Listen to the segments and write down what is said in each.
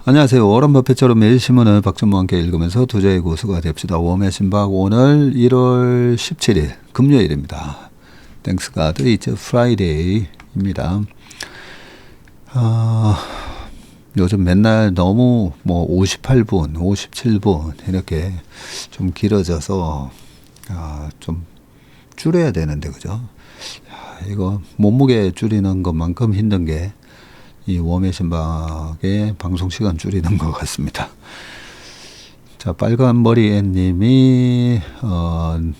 안녕하세요. 워런 버핏처럼 매일 신문을 박준모와 함께 읽으면서 투자의 고수가 됩시다. 웜의 신박 오늘 1월 17일 금요일입니다. Thanks God it's Friday입니다. 요즘 맨날 너무 58분, 57분 이렇게 좀 길어져서 좀 줄여야 되는데 그죠? 이거 몸무게 줄이는 것만큼 힘든 게 이 웜의 신박의 방송 시간 줄이는 것 같습니다. 자, 빨간 머리 앤님이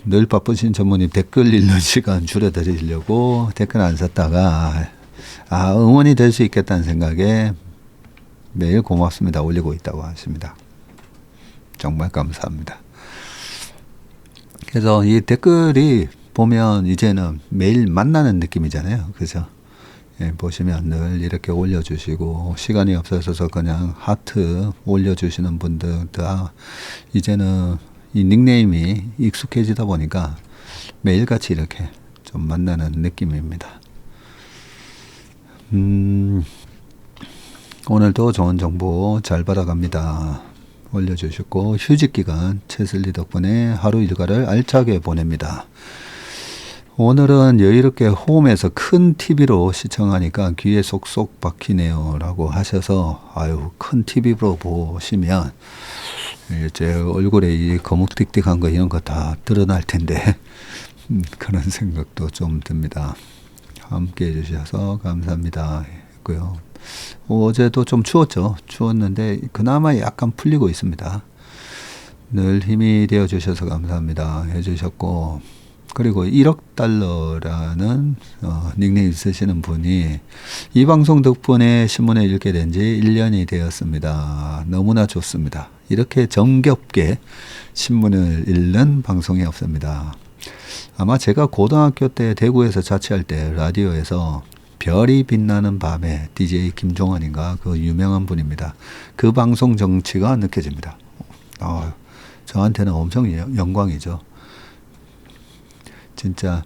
늘 바쁘신 전무님 댓글 읽는 시간 줄여드리려고 댓글 안 썼다가 응원이 될 수 있겠다는 생각에 매일 고맙습니다 올리고 있다고 하십니다. 정말 감사합니다. 그래서 이 댓글이 보면 이제는 매일 만나는 느낌이잖아요. 그죠? 예, 보시면 늘 이렇게 올려주시고 시간이 없어서 그냥 하트 올려주시는 분들 다 이제는 이 닉네임이 익숙해지다 보니까 매일같이 이렇게 좀 만나는 느낌입니다. 오늘도 좋은 정보 잘 받아갑니다. 올려주셨고 휴직기간 채슬리 덕분에 하루 일과를 알차게 보냅니다. 오늘은 여유롭게 홈에서 큰 TV로 시청하니까 귀에 쏙쏙 박히네요 라고 하셔서 큰 TV로 보시면 제 얼굴에 이 거묵틱틱한 거 이런 거 다 드러날 텐데 그런 생각도 좀 듭니다. 함께 해주셔서 감사합니다 했고요. 어제도 좀 추웠죠. 추웠는데 그나마 약간 풀리고 있습니다. 늘 힘이 되어 주셔서 감사합니다 해주셨고, 그리고 1억 달러라는 닉네임 쓰시는 분이 이 방송 덕분에 신문을 읽게 된 지 1년이 되었습니다. 너무나 좋습니다. 이렇게 정겹게 신문을 읽는 방송이 없습니다. 아마 제가 고등학교 때 대구에서 자취할 때 라디오에서 별이 빛나는 밤에 DJ 김종환인가 그 유명한 분입니다. 그 방송 정치가 느껴집니다. 저한테는 엄청 영광이죠. 진짜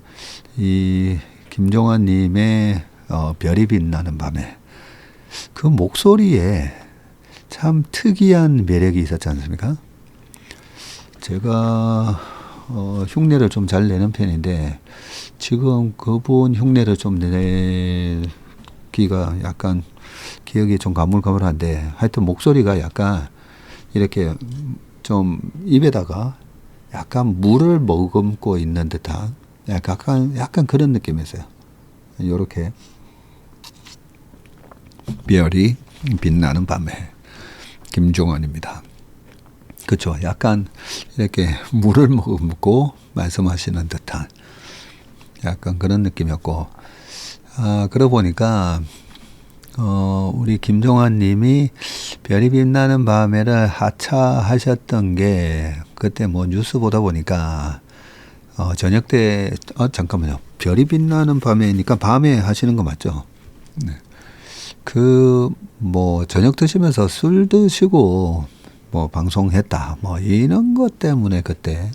이 김종환 님의 별이 빛나는 밤에 그 목소리에 참 특이한 매력이 있었지 않습니까? 제가 흉내를 좀 잘 내는 편인데 지금 그분 흉내를 좀 내기가 약간 기억이 좀 가물가물한데 하여튼 목소리가 약간 이렇게 좀 입에다가 약간 물을 머금고 있는 듯한 약간 그런 느낌이었어요. 요렇게 별이 빛나는 밤에 김종환입니다. 그렇죠. 약간 이렇게 물을 머금고 말씀하시는 듯한 약간 그런 느낌이었고, 그러고 보니까 우리 김종환 님이 별이 빛나는 밤에를 하차하셨던 게 그때 뉴스 보다 보니까 저녁 때 잠깐만요. 별이 빛나는 밤에니까 밤에 하시는 거 맞죠? 네. 저녁 드시면서 술 드시고 방송했다 이런 것 때문에 그때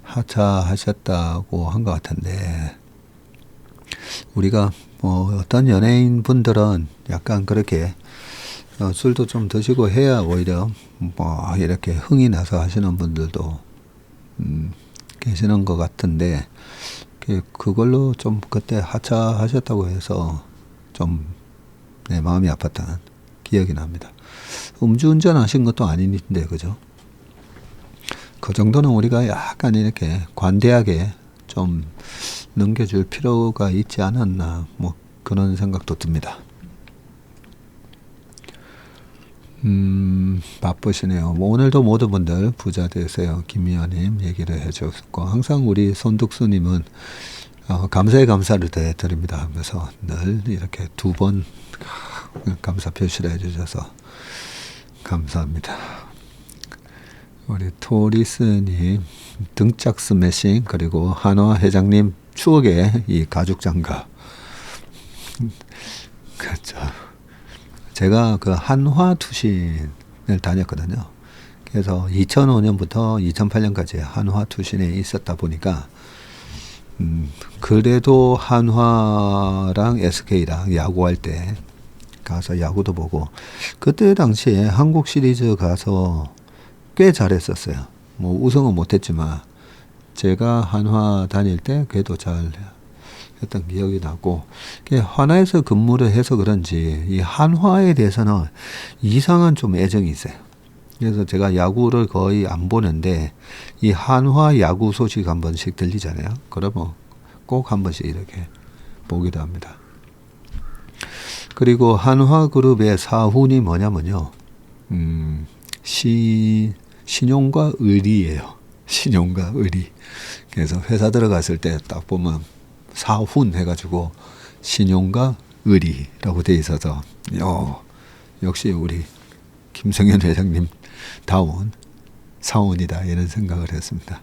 하차하셨다고 한 것 같은데, 우리가 어떤 연예인 분들은 약간 그렇게 술도 좀 드시고 해야 오히려 이렇게 흥이 나서 하시는 분들도 계시는 것 같은데, 그걸로 좀 그때 하차하셨다고 해서 좀 내 마음이 아팠던 기억이 납니다. 음주운전 하신 것도 아닌데 그죠? 그 정도는 우리가 약간 이렇게 관대하게 좀 넘겨줄 필요가 있지 않았나 그런 생각도 듭니다. 바쁘시네요. 오늘도 모든 분들 부자 되세요. 김미연님 얘기를 해주셨고, 항상 우리 손득수님은 감사의 감사를 드립니다 하면서 늘 이렇게 2번 감사 표시를 해주셔서 감사합니다. 우리 토리스님 등짝 스매싱, 그리고 한화 회장님 추억의 이 가죽 장갑. 그렇죠. 제가 그 한화 투신을 다녔거든요. 그래서 2005년부터 2008년까지 한화 투신에 있었다 보니까 그래도 한화랑 SK랑 야구할 때 가서 야구도 보고 그때 당시에 한국 시리즈 가서 꽤 잘했었어요. 뭐 우승은 못했지만 제가 한화 다닐 때 그래도 잘 했던 기억이 나고 한화에서 근무를 해서 그런지 이 한화에 대해서는 이상한 좀 애정이 있어요. 그래서 제가 야구를 거의 안 보는데 이 한화 야구 소식 한 번씩 들리잖아요. 그러면 꼭 한 번씩 이렇게 보기도 합니다. 그리고 한화그룹의 사훈이 뭐냐면요. 신용과 의리예요. 신용과 의리. 그래서 회사 들어갔을 때 딱 보면 사훈 해가지고 신용과 의리라고 돼 있어서 역시 우리 김성현 회장님 다운 사원이다 이런 생각을 했습니다.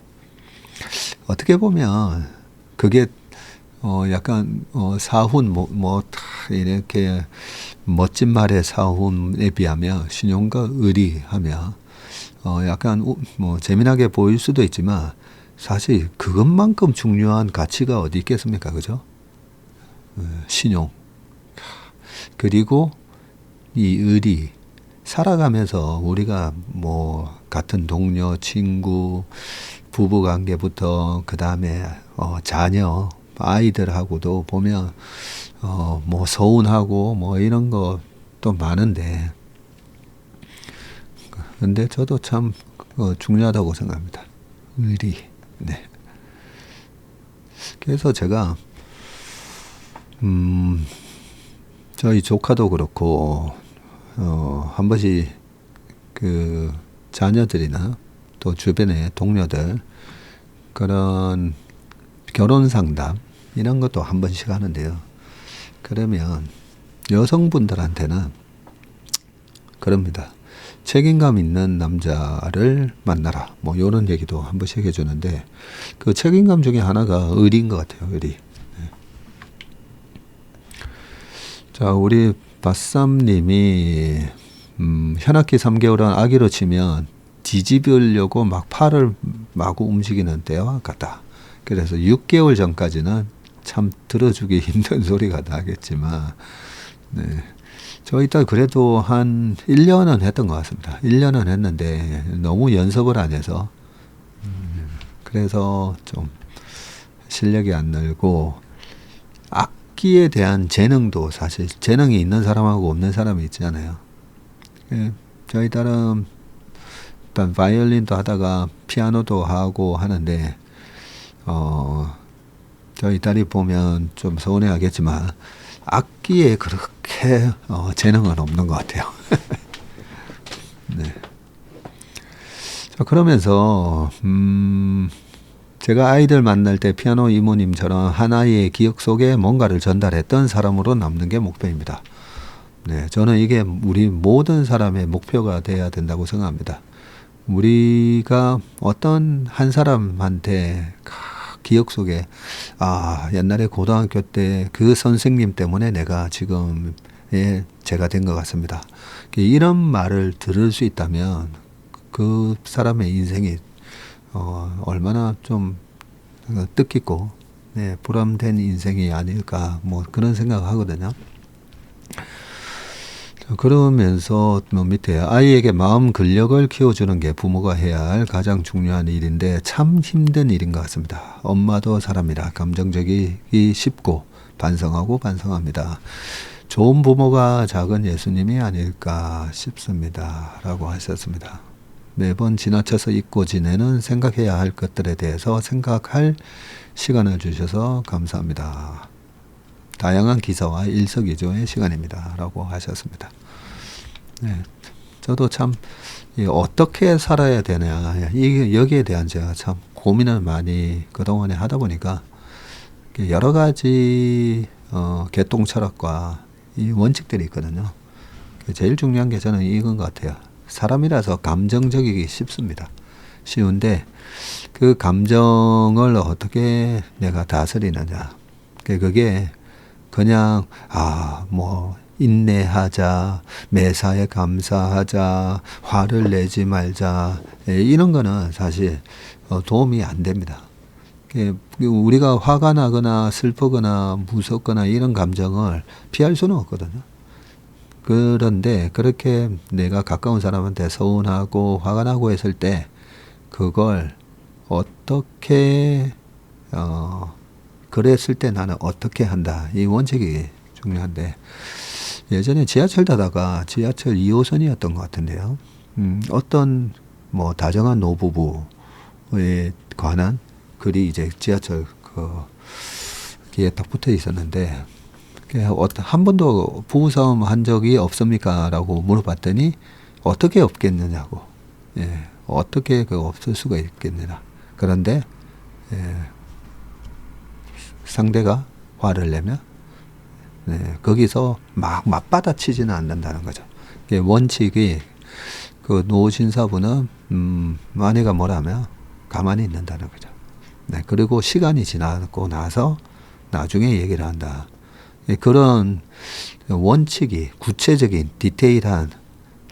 어떻게 보면 그게 약간 사훈 이렇게 멋진 말의 사훈에 비하면 신용과 의리하면 약간 뭐 재미나게 보일 수도 있지만 사실 그것만큼 중요한 가치가 어디 있겠습니까, 그죠? 신용 그리고 이 의리 살아가면서 우리가 뭐 같은 동료, 친구, 부부 관계부터 그 다음에 자녀, 아이들하고도 보면 뭐 서운하고 뭐 이런 것도 많은데 근데 저도 참 중요하다고 생각합니다. 의리. 네. 그래서 제가 저희 조카도 그렇고 한 번씩 그 자녀들이나 또 주변의 동료들 그런 결혼 상담 이런 것도 한 번씩 하는데요. 그러면 여성분들한테는 그럽니다. 책임감 있는 남자를 만나라. 뭐 이런 얘기도 한 번씩 해주는데 그 책임감 중에 하나가 의리인 것 같아요. 의리. 네. 자, 우리 바쌈님이 현악기 3개월은 아기로 치면 뒤집으려고 막 팔을 마구 움직이는 때와 같다. 그래서 6개월 전까지는 참 들어주기 힘든 소리가 나겠지만 네. 저희 딸 그래도 한 1년은 했던 것 같습니다. 1년은 했는데 너무 연습을 안 해서 그래서 좀 실력이 안 늘고 악기에 대한 재능도 사실 재능이 있는 사람하고 없는 사람이 있잖아요. 저희 딸은 일단 바이올린도 하다가 피아노도 하고 하는데 저희 딸이 보면 좀 서운해하겠지만 악기에 그렇게 재능은 없는 것 같아요. 네. 자, 그러면서 제가 아이들 만날 때 피아노 이모님처럼 하나의 기억 속에 뭔가를 전달했던 사람으로 남는 게 목표입니다. 네, 저는 이게 우리 모든 사람의 목표가 돼야 된다고 생각합니다. 우리가 어떤 한 사람한테 기억 속에 옛날에 고등학교 때 그 선생님 때문에 내가 지금 제가 된 것 같습니다. 이런 말을 들을 수 있다면 그 사람의 인생이 얼마나 좀 뜻깊고 보람된 인생이 아닐까 뭐 그런 생각을 하거든요. 그러면서 밑에 아이에게 마음 근력을 키워주는 게 부모가 해야 할 가장 중요한 일인데 참 힘든 일인 것 같습니다. 엄마도 사람이라 감정적이기 쉽고 반성하고 반성합니다. 좋은 부모가 작은 예수님이 아닐까 싶습니다. 라고 하셨습니다. 매번 지나쳐서 잊고 지내는 생각해야 할 것들에 대해서 생각할 시간을 주셔서 감사합니다. 다양한 기사와 일석이조의 시간입니다. 라고 하셨습니다. 네, 저도 참 어떻게 살아야 되냐 여기에 대한 제가 참 고민을 많이 그동안에 하다 보니까 여러 가지 개똥 철학과 이 원칙들이 있거든요. 제일 중요한 게 저는 이건 것 같아요. 사람이라서 감정적이기 쉽습니다. 쉬운데 그 감정을 어떻게 내가 다스리느냐. 그게 그냥 뭐 인내하자, 매사에 감사하자, 화를 내지 말자 이런 거는 사실 도움이 안 됩니다. 우리가 화가 나거나 슬프거나 무섭거나 이런 감정을 피할 수는 없거든요. 그런데 그렇게 내가 가까운 사람한테 서운하고 화가 나고 했을 때 그걸 어떻게 그랬을 때 나는 어떻게 한다. 이 원칙이 중요한데 예전에 지하철 타다가 지하철 2호선이었던 것 같은데요. 어떤 뭐 다정한 노부부에 관한 글이 이제 지하철 그 뒤에 딱 붙어 있었는데 한 번도 부부싸움 한 적이 없습니까? 라고 물어봤더니 어떻게 없겠느냐고. 예, 어떻게 그 없을 수가 있겠느냐. 그런데 상대가 화를 내면 거기서 막 맞받아치지는 않는다는 거죠. 원칙이 그 노신사부는 아내가 뭐라면 가만히 있는다는 거죠. 네, 그리고 시간이 지나고 나서 나중에 얘기를 한다. 그런 원칙이 구체적인 디테일한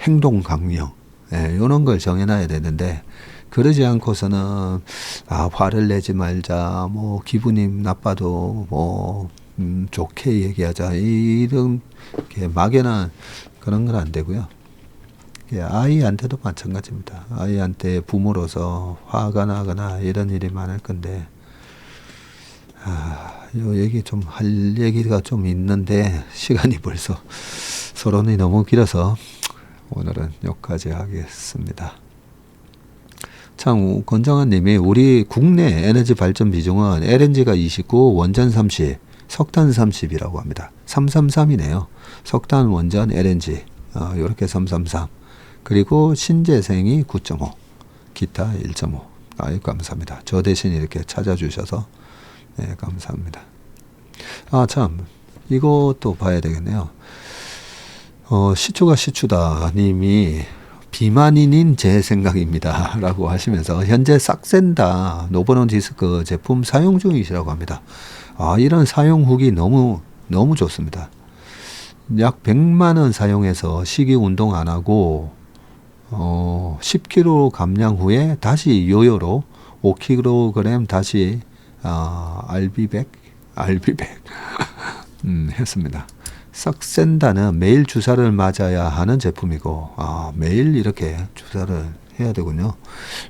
행동 강령 이런 걸 정해놔야 되는데 그러지 않고서는 화를 내지 말자 뭐 기분이 나빠도 뭐 좋게 얘기하자 이런 막연한 그런 건 안 되고요. 아이한테도 마찬가지입니다. 아이한테 부모로서 화가 나거나 이런 일이 많을 건데 요 얘기 좀 할 얘기가 좀 있는데 시간이 벌써 서론이 너무 길어서 오늘은 여기까지 하겠습니다. 참 권정환 님이 우리 국내 에너지 발전 비중은 LNG가 29, 원전 30, 석탄 30이라고 합니다. 333이네요. 석탄, 원전, LNG 이렇게 333 그리고 신재생이 9.5 기타 1.5 아유 감사합니다. 저 대신 이렇게 찾아주셔서 네, 감사합니다. 참 이것도 봐야 되겠네요. 시추가 시추다 님이 비만인인 제 생각입니다 라고 하시면서 현재 싹센다 노버논 디스크 제품 사용 중이시라고 합니다. 이런 사용 후기 너무 좋습니다. 약 100만원 사용해서 식이 운동 안 하고 10kg 감량 후에 다시 요요로 5kg 다시 알비백 했습니다. 싹센다는 매일 주사를 맞아야 하는 제품이고 매일 이렇게 주사를 해야 되군요.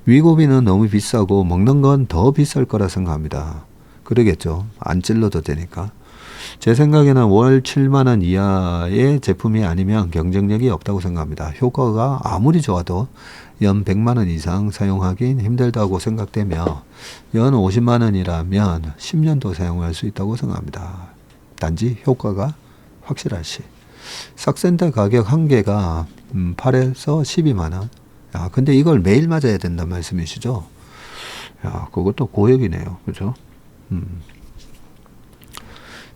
위고비는 너무 비싸고 먹는 건 더 비쌀 거라 생각합니다. 그러겠죠. 안 찔러도 되니까. 제 생각에는 월 7만원 이하의 제품이 아니면 경쟁력이 없다고 생각합니다. 효과가 아무리 좋아도 연 100만원 이상 사용하긴 힘들다고 생각되며 연 50만원이라면 10년도 사용할 수 있다고 생각합니다. 단지 효과가 확실할 시. 싹센터 가격 한 개가 8에서 12만원. 근데 이걸 매일 맞아야 된다는 말씀이시죠? 그것도 고역이네요. 그죠?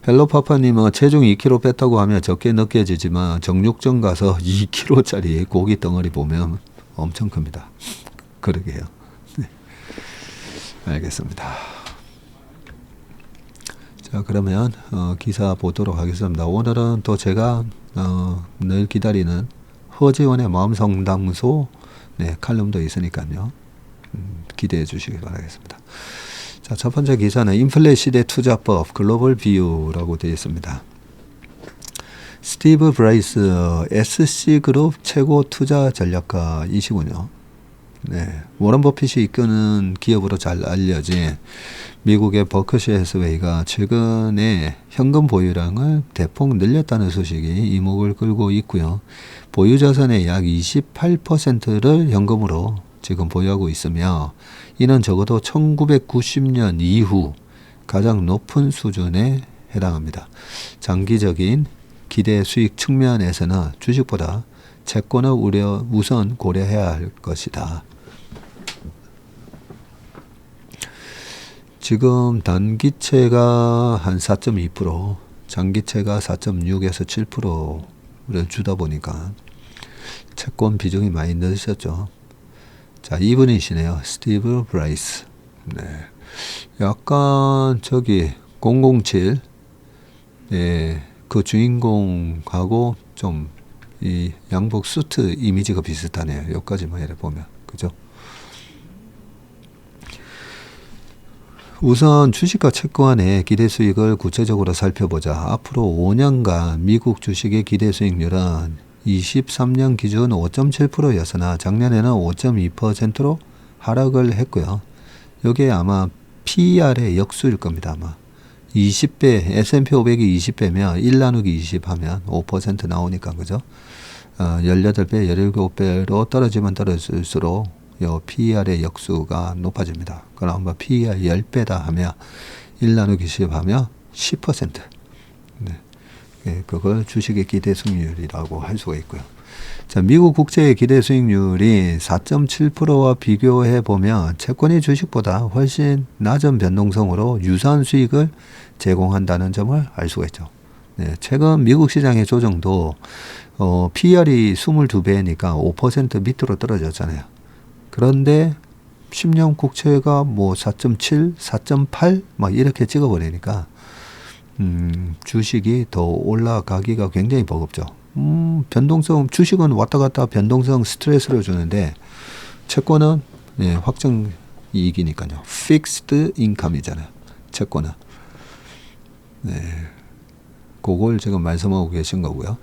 헬로파파님은 체중 2kg 뺐다고 하면 적게 느껴지지만 정육점 가서 2kg짜리 고기 덩어리 보면 엄청 큽니다. 그러게요. 네. 알겠습니다. 자 그러면 기사 보도록 하겠습니다. 오늘은 또 제가 늘 기다리는 허지원의 마음성당소 칼럼도 있으니까요. 기대해 주시기 바라겠습니다. 자, 첫 번째 기사는 인플레 시대 투자법 글로벌 비유라고 되어 있습니다. 스티브 브라이스 SC그룹 최고 투자 전략가이시군요. 네, 워런 버핏이 이끄는 기업으로 잘 알려진 미국의 버크셔 해스웨이가 최근에 현금 보유량을 대폭 늘렸다는 소식이 이목을 끌고 있고요. 보유 자산의 약 28%를 현금으로 지금 보유하고 있으며 이는 적어도 1990년 이후 가장 높은 수준에 해당합니다. 장기적인 기대 수익 측면에서는 주식보다 채권을 우선 고려해야 할 것이다. 지금 단기채가 한 4.2%, 장기채가 4.6에서 7%를 주다 보니까 채권 비중이 많이 늘으셨죠. 자, 이분이시네요. 스티브 브라이스. 네. 약간 007, 그 주인공하고 좀 이 양복 수트 이미지가 비슷하네요. 여기까지만 해보면. 그죠? 우선 주식과 채권의 기대 수익을 구체적으로 살펴보자. 앞으로 5년간 미국 주식의 기대 수익률은 23년 기준 5.7%였으나 작년에는 5.2%로 하락을 했고요. 이게 아마 PER의 역수일 겁니다. 아마 20배, S&P 500이 20배면 1 나누기 20 하면 5% 나오니까, 그죠? 18배, 17배로 떨어지면 떨어질수록 요 PER의 역수가 높아집니다. 그럼 한번 PER 10배다 하면 1 나누기 10 하면 10%. 네. 그걸 주식의 기대 수익률이라고 할 수가 있고요. 자, 미국 국채의 기대 수익률이 4.7%와 비교해 보면 채권이 주식보다 훨씬 낮은 변동성으로 유사한 수익을 제공한다는 점을 알 수가 있죠. 네, 최근 미국 시장의 조정도 PER이 22배니까 5% 밑으로 떨어졌잖아요. 그런데 10년 국채가 뭐 4.7, 4.8 막 이렇게 찍어버리니까 주식이 더 올라가기가 굉장히 버겁죠. 변동성, 주식은 왔다 갔다 변동성 스트레스를 주는데 채권은 확정 이익이니까요. Fixed Income이잖아요. 채권은. 네. 그걸 지금 말씀하고 계신 거고요.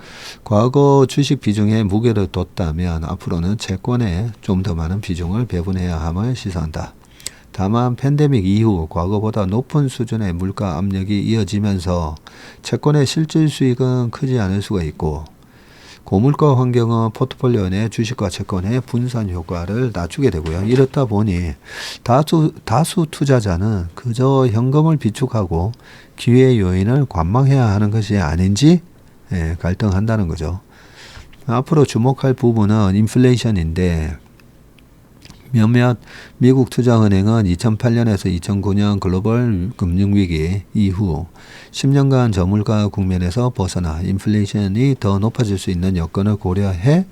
과거 주식 비중에 무게를 뒀다면 앞으로는 채권에 좀 더 많은 비중을 배분해야 함을 시사한다. 다만 팬데믹 이후 과거보다 높은 수준의 물가 압력이 이어지면서 채권의 실질 수익은 크지 않을 수가 있고 고물가 환경은 포트폴리오 내 주식과 채권의 분산 효과를 낮추게 되고요. 이렇다 보니 다수 투자자는 그저 현금을 비축하고 기회 요인을 관망해야 하는 것이 아닌지 갈등한다는 거죠. 앞으로 주목할 부분은 인플레이션인데 몇몇 미국 투자은행은 2008년에서 2009년 글로벌 금융위기 이후 10년간 저물가 국면에서 벗어나 인플레이션이 더 높아질 수 있는 여건을 고려해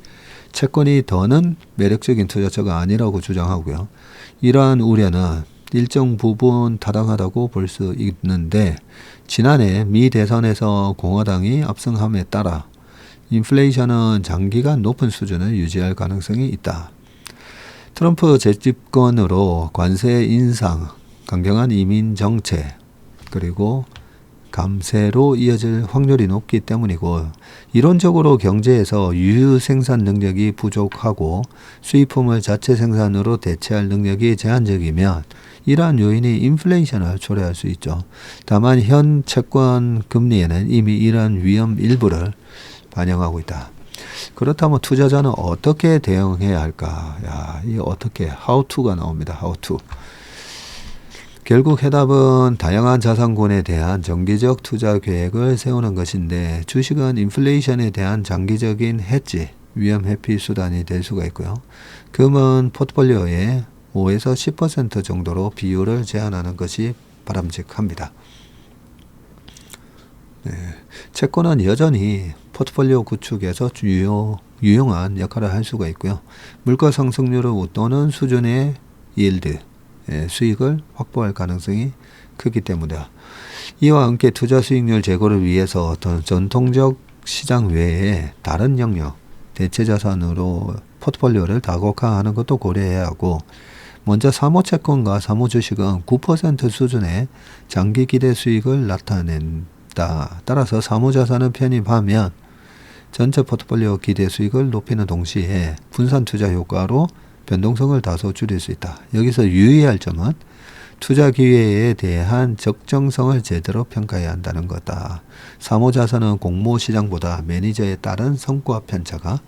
채권이 더는 매력적인 투자처가 아니라고 주장하고요. 이러한 우려는 일정 부분 타당하다고 볼 수 있는데 지난해 미 대선에서 공화당이 압승함에 따라 인플레이션은 장기간 높은 수준을 유지할 가능성이 있다. 트럼프 재집권으로 관세 인상, 강경한 이민 정책, 그리고 감세로 이어질 확률이 높기 때문이고 이론적으로 경제에서 유유 생산 능력이 부족하고 수입품을 자체 생산으로 대체할 능력이 제한적이면 이러한 요인이 인플레이션을 초래할 수 있죠. 다만 현 채권 금리에는 이미 이러한 위험 일부를 반영하고 있다. 그렇다면 투자자는 어떻게 대응해야 할까? 야, 이 어떻게 how to가 나옵니다. how to. 결국 해답은 다양한 자산군에 대한 정기적 투자 계획을 세우는 것인데 주식은 인플레이션에 대한 장기적인 해지, 위험 회피 수단이 될 수가 있고요. 금은 포트폴리오의 5에서 10% 정도로 비율을 제한하는 것이 바람직합니다. 네. 채권은 여전히 포트폴리오 구축에서 유용한 역할을 할 수가 있고요. 물가 상승률을 웃도는 수준의 yield, 수익을 확보할 가능성이 크기 때문이다. 이와 함께 투자 수익률 제고를 위해서 어떤 전통적 시장 외에 다른 영역, 대체 자산으로 포트폴리오를 다각화하는 것도 고려해야 하고 먼저 사모채권과 사모주식은 9% 수준의 장기 기대 수익을 나타낸다. 따라서 사모자산을 편입하면 전체 포트폴리오 기대 수익을 높이는 동시에 분산 투자 효과로 변동성을 다소 줄일 수 있다. 여기서 유의할 점은 투자 기회에 대한 적정성을 제대로 평가해야 한다는 거다. 사모자산은 공모시장보다 매니저에 따른 성과 편차가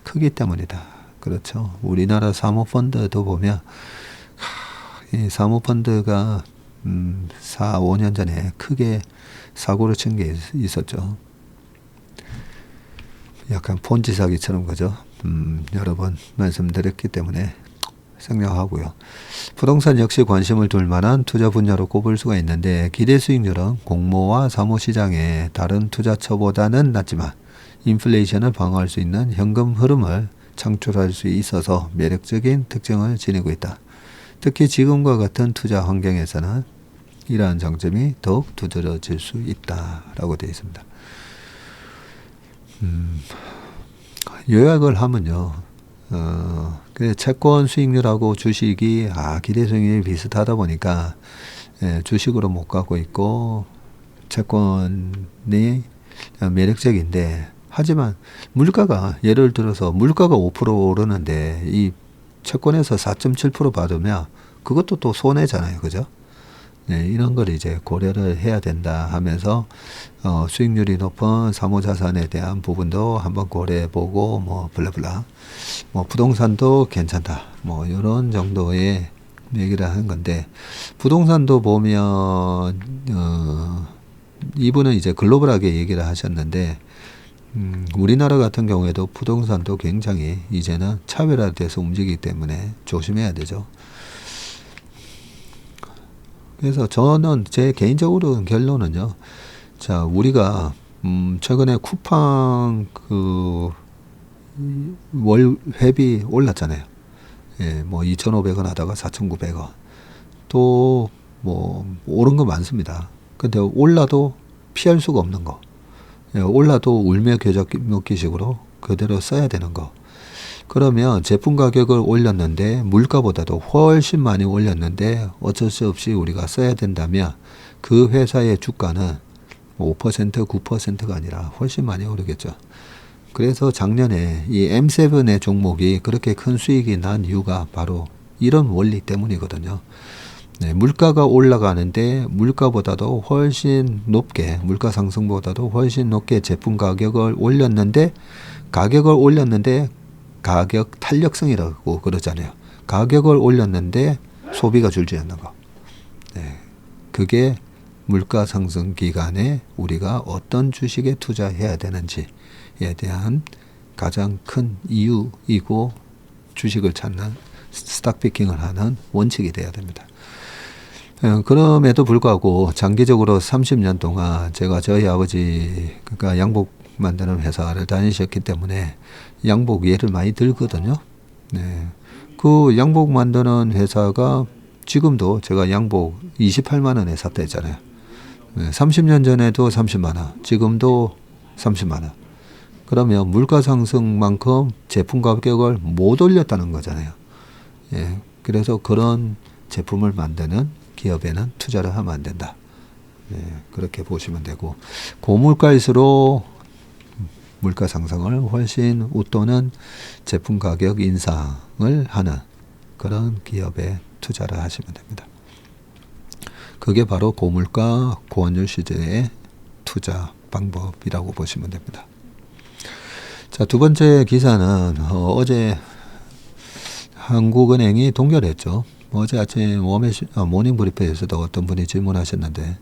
크기 때문이다. 그렇죠. 우리나라 사모펀드도 보면 이 사모펀드가 4, 5년 전에 크게 사고를 친 게 있었죠. 약간 폰지 사기처럼 그죠. 여러 번 말씀드렸기 때문에 생략하고요. 부동산 역시 관심을 둘 만한 투자 분야로 꼽을 수가 있는데 기대 수익률은 공모와 사모시장의 다른 투자처보다는 낮지만 인플레이션을 방어할 수 있는 현금 흐름을 창출할 수 있어서 매력적인 특징을 지니고 있다. 특히 지금과 같은 투자 환경에서는 이러한 장점이 더욱 두드러질 수 있다라고 되어 있습니다. 요약을 하면요. 채권 수익률하고 주식이 기대 수익률이 비슷하다 보니까 예, 주식으로 못 가고 있고 채권이 매력적인데 하지만 물가가 예를 들어서 물가가 5% 오르는데 이 채권에서 4.7% 받으면 그것도 또 손해잖아요. 그죠? 네, 이런 걸 이제 고려를 해야 된다 하면서 수익률이 높은 사모자산에 대한 부분도 한번 고려해 보고 뭐 블라블라 뭐 부동산도 괜찮다 뭐 이런 정도의 얘기를 하는 건데 부동산도 보면 이분은 이제 글로벌하게 얘기를 하셨는데 우리나라 같은 경우에도 부동산도 굉장히 이제는 차별화돼서 움직이기 때문에 조심해야 되죠. 그래서 저는 제 개인적으로 결론은요. 자, 우리가 최근에 쿠팡 그 월 회비 올랐잖아요. 예, 뭐 2,500원 하다가 4,900원. 또 뭐 오른 거 많습니다. 근데 올라도 피할 수가 없는 거. 예, 올라도 울며 겨자 먹기식으로 그대로 써야 되는 거. 그러면 제품 가격을 올렸는데 물가보다도 훨씬 많이 올렸는데 어쩔 수 없이 우리가 써야 된다면 그 회사의 주가는 5% 9%가 아니라 훨씬 많이 오르겠죠. 그래서 작년에 이 M7의 종목이 그렇게 큰 수익이 난 이유가 바로 이런 원리 때문이거든요. 네, 물가가 올라가는데 물가보다도 훨씬 높게 물가 상승보다도 훨씬 높게 제품 가격을 올렸는데 가격 탄력성이라고 그러잖아요. 가격을 올렸는데 소비가 줄지 않는 거. 네, 그게 물가 상승 기간에 우리가 어떤 주식에 투자해야 되는지에 대한 가장 큰 이유이고 주식을 찾는 스탁피킹을 하는 원칙이 돼야 됩니다. 그럼에도 불구하고 장기적으로 30년 동안 제가 저희 아버지가 양복 만드는 회사를 다니셨기 때문에 양복 예를 많이 들거든요. 네. 그 양복 만드는 회사가 지금도 제가 양복 28만 원에 샀다 했잖아요. 30년 전에도 30만 원, 지금도 30만 원. 그러면 물가 상승만큼 제품 가격을 못 올렸다는 거잖아요. 예. 그래서 그런 제품을 만드는 기업에는 투자를 하면 안 된다. 예. 그렇게 보시면 되고 고물가일수록 물가 상승을 훨씬 웃도는 제품 가격 인상을 하는 그런 기업에 투자를 하시면 됩니다. 그게 바로 고물가 고환율 시대의 투자 방법이라고 보시면 됩니다. 자, 두 번째 기사는 어제 한국은행이 동결했죠. 어제 아침 모닝 브리프에서도 어떤 분이 질문하셨는데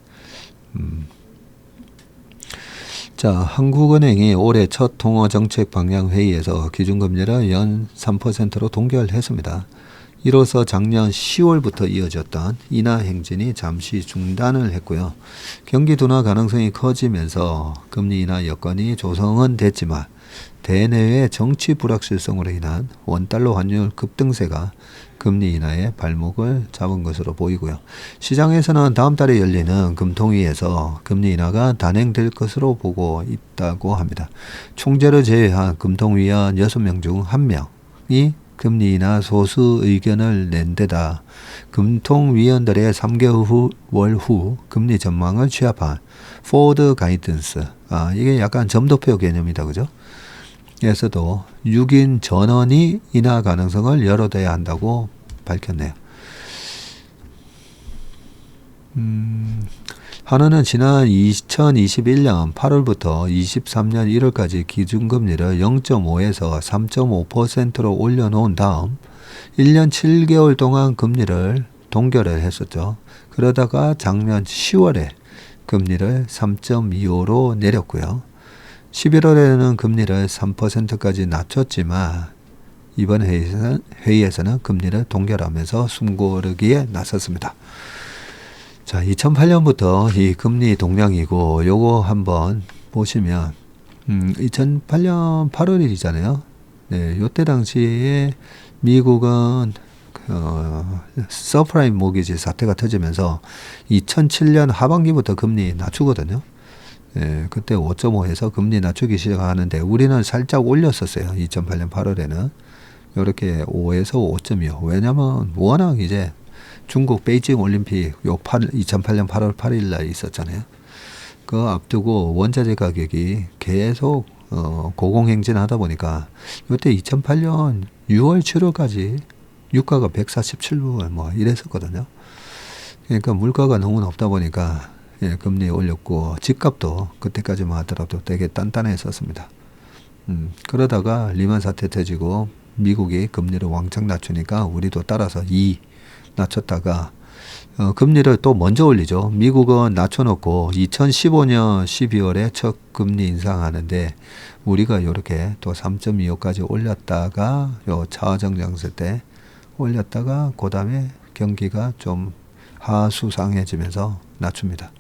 자, 한국은행이 올해 첫 통화정책 방향 회의에서 기준금리를 연 3%로 동결했습니다. 이로써 작년 10월부터 이어졌던 인하 행진이 잠시 중단을 했고요. 경기 둔화 가능성이 커지면서 금리 인하 여건이 조성은 됐지만 대내외 정치 불확실성으로 인한 원달러 환율 급등세가 금리 인하에 발목을 잡은 것으로 보이고요. 시장에서는 다음 달에 열리는 금통위에서 금리 인하가 단행될 것으로 보고 있다고 합니다. 총재를 제외한 금통위원 6명 중 1명이 금리 인하 소수 의견을 낸 데다 금통위원들의 3개월 후 금리 전망을 취합한 포워드 가이던스, 이게 약간 점도표 개념이다, 그죠? 에서도 6인 전원이 인하 가능성을 열어둬야 한다고 밝혔네요. 한은은 지난 2021년 8월부터 23년 1월까지 기준금리를 0.5에서 3.5%로 올려놓은 다음 1년 7개월 동안 금리를 동결을 했었죠. 그러다가 작년 10월에 금리를 3.25로 내렸고요. 11월에는 금리를 3%까지 낮췄지만 이번 회의에서는 금리를 동결하면서 숨고르기에 나섰습니다. 자, 2008년부터 이 금리 동향이고 요거 한번 보시면 2008년 8월이잖아요. 네, 요때 당시에 미국은 서프라임 모기지 사태가 터지면서 2007년 하반기부터 금리 낮추거든요. 예, 그때 5.5에서 금리 낮추기 시작하는데 우리는 살짝 올렸었어요. 2008년 8월에는 이렇게 5에서 5.25. 왜냐면 워낙 이제 중국 베이징 올림픽 2008년 8월 8일 날 있었잖아요. 그 앞두고 원자재 가격이 계속 고공행진하다 보니까 이때 2008년 6월 7월까지 유가가 147불 뭐 이랬었거든요. 그러니까 물가가 너무 높다 보니까 금리 올렸고 집값도 그때까지만 하더라도 되게 단단했었습니다. 그러다가 리만 사태 터지고 미국이 금리를 왕창 낮추니까 우리도 따라서 낮췄다가 금리를 또 먼저 올리죠. 미국은 낮춰놓고 2015년 12월에 첫 금리 인상하는데 우리가 이렇게 또 3.25까지 올렸다가 요 차정장세 때 올렸다가 그 다음에 경기가 좀 하수상해지면서 낮춥니다.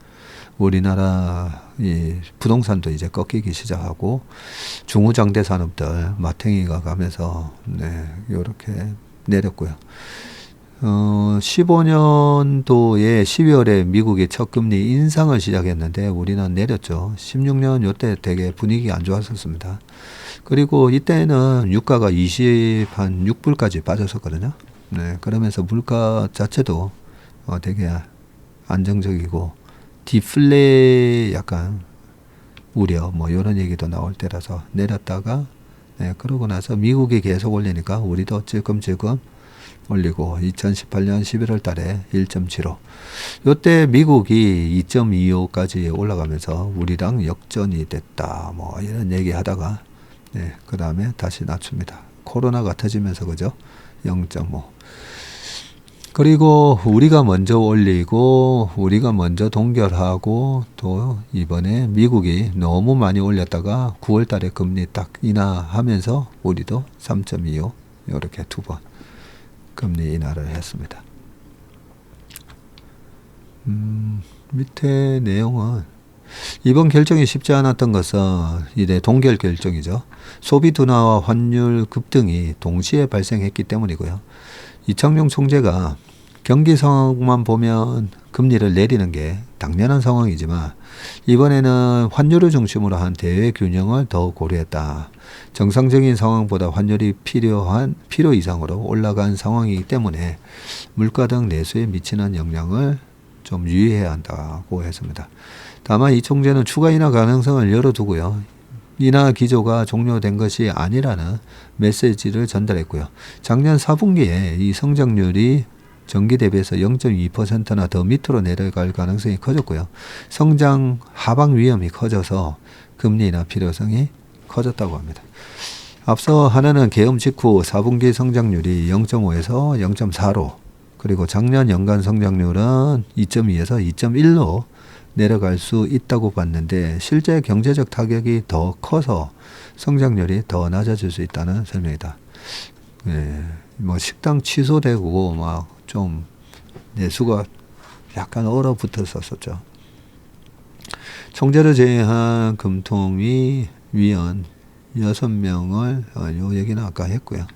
우리나라 이 부동산도 이제 꺾이기 시작하고 중후장대 산업들 마탱이가 가면서 이렇게 내렸고요. 15년도에 12월에 미국이 첫 금리 인상을 시작했는데 우리는 내렸죠. 16년 요때 되게 분위기 안 좋았었습니다. 그리고 이때는 유가가 6불까지 빠졌었거든요. 그러면서 물가 자체도 되게 안정적이고 디플레 약간 우려 뭐 이런 얘기도 나올 때라서 내렸다가 그러고 나서 미국이 계속 올리니까 우리도 찔끔찔끔 올리고 2018년 11월 달에 1.75 요때 미국이 2.25까지 올라가면서 우리랑 역전이 됐다 뭐 이런 얘기 하다가 그 다음에 다시 낮춥니다. 코로나가 터지면서 그죠? 0.5 그리고 우리가 먼저 올리고 우리가 먼저 동결하고 또 이번에 미국이 너무 많이 올렸다가 9월 달에 금리 딱 인하하면서 우리도 3.25 이렇게 두 번 금리 인하를 했습니다. 밑에 내용은 이번 결정이 쉽지 않았던 것은 이제 동결 결정이죠. 소비 둔화와 환율 급등이 동시에 발생했기 때문이고요. 이창용 총재가 경기 상황만 보면 금리를 내리는 게 당연한 상황이지만 이번에는 환율을 중심으로 한 대외 균형을 더 고려했다. 정상적인 상황보다 환율이 필요 이상으로 올라간 상황이기 때문에 물가 등 내수에 미치는 영향을 좀 유의해야 한다고 했습니다. 다만 이 총재는 추가 인하 가능성을 열어두고요. 인하 기조가 종료된 것이 아니라는 메시지를 전달했고요. 작년 4분기에 이 성장률이 전기 대비해서 0.2%나 더 밑으로 내려갈 가능성이 커졌고요. 성장 하방 위험이 커져서 금리 인하 필요성이 커졌다고 합니다. 앞서 하나는 계엄 직후 4분기 성장률이 0.5에서 0.4로 그리고 작년 연간 성장률은 2.2에서 2.1로 내려갈 수 있다고 봤는데 실제 경제적 타격이 더 커서 성장률이 더 낮아질 수 있다는 설명이다. 뭐 식당 취소되고 막 좀 내수가 약간 얼어붙었었죠. 총재를 제외한 금통위 위원 6명을 요 얘기는 아까 했고요.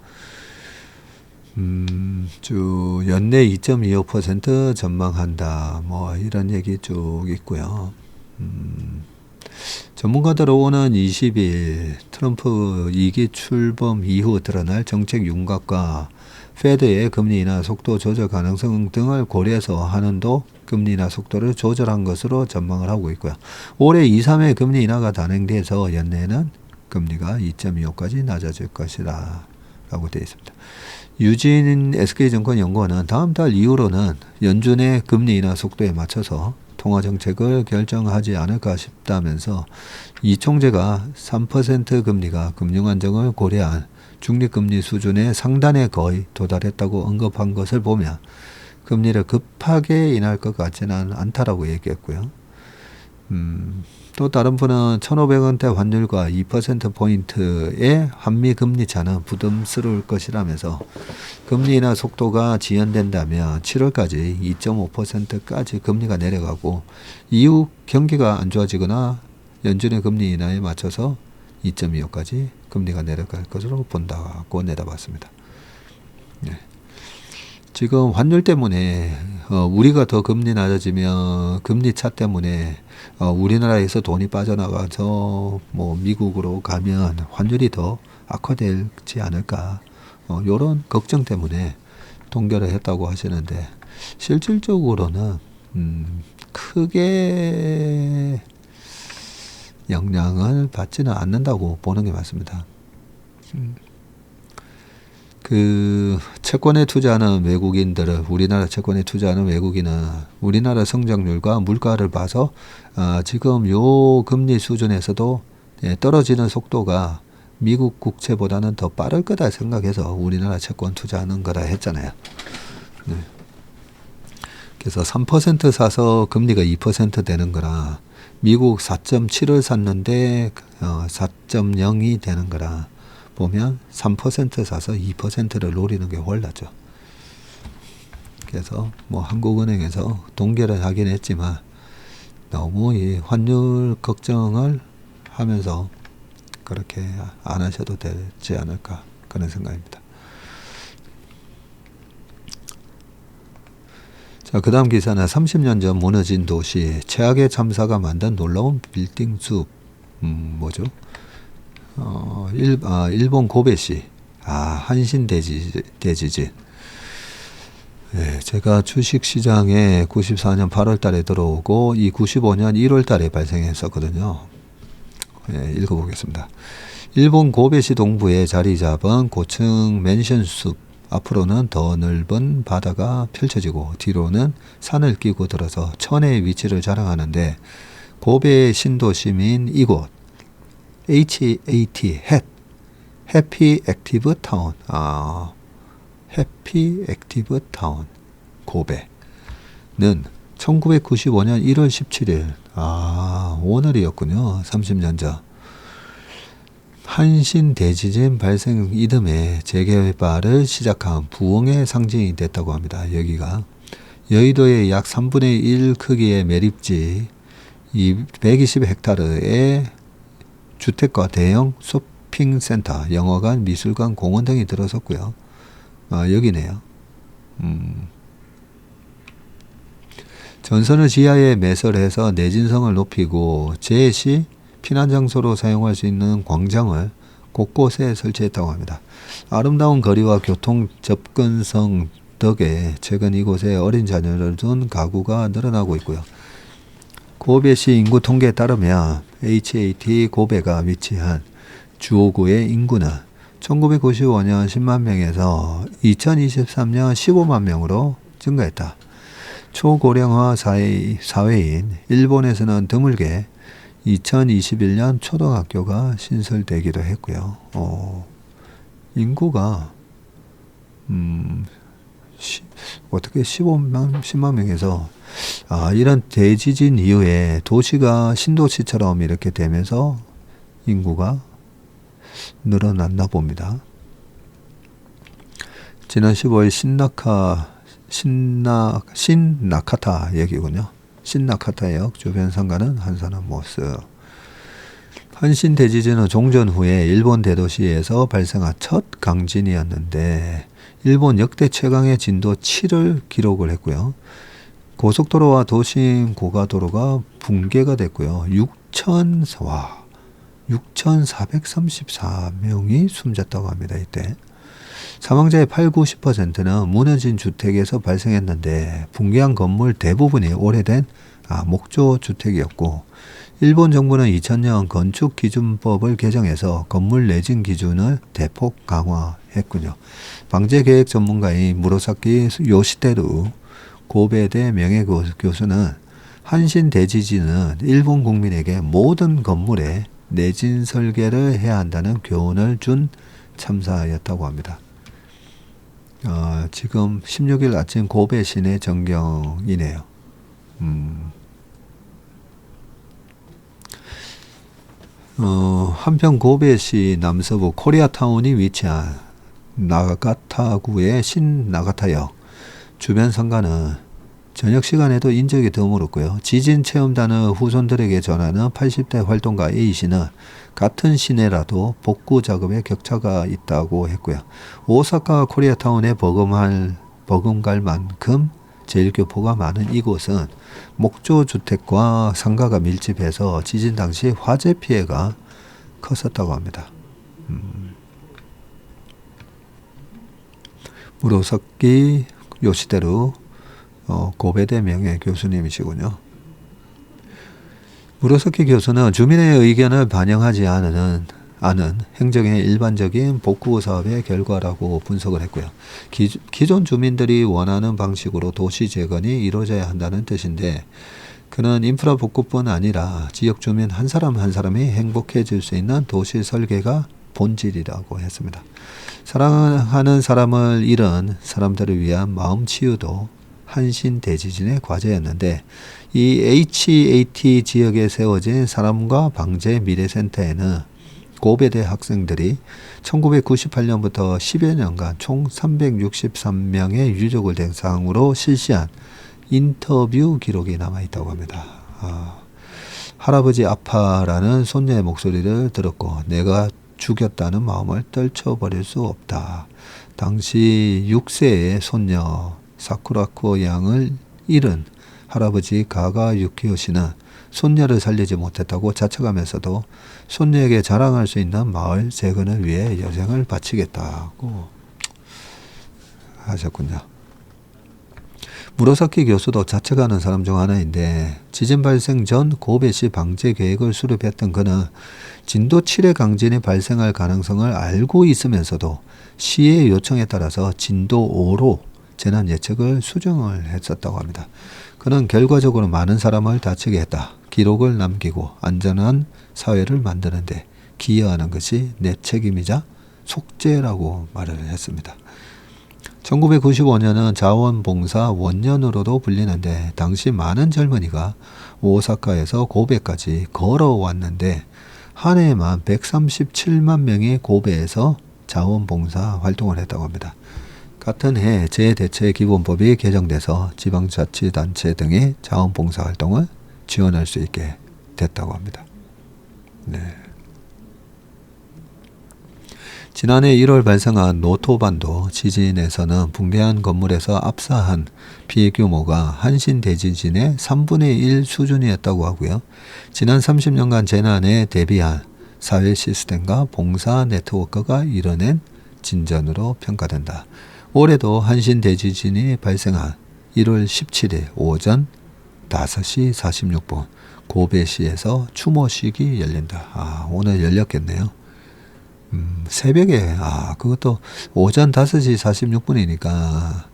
연내 2.25% 전망한다. 뭐 이런 얘기 쭉 있고요. 전문가들 오는 20일 트럼프 2기 출범 이후 드러날 정책 윤곽과 페드의 금리 인하 속도 조절 가능성 등을 고려해서 한은도 금리 인하 속도를 조절한 것으로 전망을 하고 있고요. 올해 2, 3회 금리 인하가 단행돼서 연내에는 금리가 2.25까지 낮아질 것이다 라고 되어 있습니다. 유진 SK증권 연구원은 다음 달 이후로는 연준의 금리 인하 속도에 맞춰서 통화정책을 결정하지 않을까 싶다면서 이 총재가 3% 금리가 금융안정을 고려한 중립금리 수준의 상단에 거의 도달했다고 언급한 것을 보면 금리를 급하게 인할 것 같지는 않다라고 얘기했고요. 또 다른 분은 1,500원대 환율과 2%포인트의 한미 금리 차는 부담스러울 것이라면서 금리 인하 속도가 지연된다면 7월까지 2.5%까지 금리가 내려가고 이후 경기가 안 좋아지거나 연준의 금리 인하에 맞춰서 2.25까지 금리가 내려갈 것으로 본다고 내다봤습니다. 지금 환율 때문에 우리가 더 금리 낮아지면 금리 차 때문에 우리나라에서 돈이 빠져나가서 뭐 미국으로 가면 환율이 더 악화되지 않을까 이런 걱정 때문에 동결을 했다고 하시는데 실질적으로는 크게 영향을 받지는 않는다고 보는 게 맞습니다. 그 채권에 투자하는 외국인들은, 우리나라 채권에 투자하는 외국인은 우리나라 성장률과 물가를 봐서 지금 요 금리 수준에서도 떨어지는 속도가 미국 국채보다는 더 빠를 거다 생각해서 우리나라 채권 투자하는 거다 했잖아요. 네. 그래서 3% 사서 금리가 2% 되는 거라, 미국 4.7을 샀는데 4.0이 되는 거라 보면 3% 사서 2%를 노리는 게 홀라죠. 그래서 뭐 한국은행에서 동결을 하긴 했지만 너무 이 환율 걱정을 하면서 그렇게 안 하셔도 되지 않을까, 그런 생각입니다. 자, 그 다음 기사는 30년 전 무너진 도시, 최악의 참사가 만든 놀라운 빌딩 숲. 뭐죠? 일본 고베시. 한신 대지진. 네, 제가 주식시장에 94년 8월 달에 들어오고, 이 95년 1월 달에 발생했었거든요. 네, 읽어보겠습니다. 일본 고베시 동부에 자리 잡은 고층 맨션 숲. 앞으로는 더 넓은 바다가 펼쳐지고 뒤로는 산을 끼고 들어서 천혜의 위치를 자랑하는데, 고베의 신도심인 이곳 HAT 해피 액티브 타운, 해피 액티브 타운 고베는 1995년 1월 17일, 오늘이었군요. 30년 전 한신 대지진 발생 이듬해 재개발을 시작한 부흥의 상징이 됐다고 합니다. 여기가 여의도의 약 3분의 1 크기의 매립지 120헥타르의 주택과 대형 쇼핑센터, 영화관, 미술관, 공원 등이 들어섰고요. 여기네요. 전선을 지하에 매설해서 내진성을 높이고 제시 피난장소로 사용할 수 있는 광장을 곳곳에 설치했다고 합니다. 아름다운 거리와 교통 접근성 덕에 최근 이곳에 어린 자녀를 둔 가구가 늘어나고 있고요. 고베시 인구 통계에 따르면 HAT 고베가 위치한 주호구의 인구는 1995년 10만 명에서 2023년 15만 명으로 증가했다. 초고령화 사회인 일본에서는 드물게 2021년 초등학교가 신설되기도 했고요. 인구가 어떻게 10만 명에서 이런 대지진 이후에 도시가 신도시처럼 이렇게 되면서 인구가 늘어났나 봅니다. 지난 15일 신나카타 역이군요. 신나카타역 주변 상가는 한산한 모습. 한신 대지진은 종전 후에 일본 대도시에서 발생한 첫 강진이었는데 일본 역대 최강의 진도 7을 기록을 했고요. 고속도로와 도심 고가도로가 붕괴가 됐고요. 6,434명이 숨졌다고 합니다. 이때 사망자의 80~90%는 무너진 주택에서 발생했는데 붕괴한 건물 대부분이 오래된 목조 주택이었고, 일본 정부는 2000년 건축기준법을 개정해서 건물 내진 기준을 대폭 강화했군요. 방재계획 전문가인 무로사키 요시테루 고베대 명예교수는 한신 대지진은 일본 국민에게 모든 건물에 내진 설계를 해야 한다는 교훈을 준 참사였다고 합니다. 지금 16일 아침 고베 시내 전경이네요. 한편 고베시 남서부 코리아타운이 위치한 나가타구의 신나가타역 주변 상가는 저녁 시간에도 인적이 드물었고요. 지진 체험단의 후손들에게 전하는 80대 활동가 A씨는 같은 시내라도 복구 작업에 격차가 있다고 했고요. 오사카 코리아타운에 버금갈 만큼 제일교포가 많은 이곳은 목조 주택과 상가가 밀집해서 지진 당시 화재 피해가 컸었다고 합니다. 무로사키 요시테루 고베대 명예 교수님이시군요. 무로스키 교수는 주민의 의견을 반영하지 않은 행정의 일반적인 복구 사업의 결과라고 분석을 했고요. 기존 주민들이 원하는 방식으로 도시 재건이 이루어져야 한다는 뜻인데, 그는 인프라 복구뿐 아니라 지역 주민 한 사람 한 사람이 행복해질 수 있는 도시 설계가 본질이라고 했습니다. 사랑하는 사람을 잃은 사람들을 위한 마음 치유도 한신 대지진의 과제였는데, 이 HAT 지역에 세워진 사람과 방제 미래센터에는 고베대 학생들이 1998년부터 10여 년간 총 363명의 유족을 대상으로 실시한 인터뷰 기록이 남아있다고 합니다. 할아버지 아파라는 손녀의 목소리를 들었고 내가 죽였다는 마음을 떨쳐버릴 수 없다. 당시 6세의 손녀 사쿠라코 양을 잃은 할아버지 가가 유키오 씨는 손녀를 살리지 못했다고 자책하면서도 손녀에게 자랑할 수 있는 마을 재건을 위해 여생을 바치겠다고 하셨군요. 무로사키 교수도 자책하는 사람 중 하나인데, 지진 발생 전 고베시 방제 계획을 수립했던 그는 진도 7의 강진이 발생할 가능성을 알고 있으면서도 시의 요청에 따라서 진도 5로 재난 예측을 수정을 했었다고 합니다. 그는 결과적으로 많은 사람을 다치게 했다. 기록을 남기고 안전한 사회를 만드는데 기여하는 것이 내 책임이자 속죄라고 말을 했습니다. 1995년은 자원봉사 원년으로도 불리는데, 당시 많은 젊은이가 오사카에서 고베까지 걸어왔는데 한 해에만 137만 명이 고베에서 자원봉사 활동을 했다고 합니다. 같은 해 재대체기본법이 개정돼서 지방자치단체 등의 자원봉사 활동을 지원할 수 있게 됐다고 합니다. 네. 지난해 1월 발생한 노토반도 지진에서는 붕괴한 건물에서 압사한 피해 규모가 한신 대지진의 3분의 1 수준이었다고 하고요. 지난 30년간 재난에 대비한 사회 시스템과 봉사 네트워크가 이뤄낸 진전으로 평가된다. 올해도 한신 대지진이 발생한 1월 17일 오전 5시 46분 고베시에서 추모식이 열린다. 오늘 열렸겠네요. 새벽에, 그것도 오전 5시 46분이니까,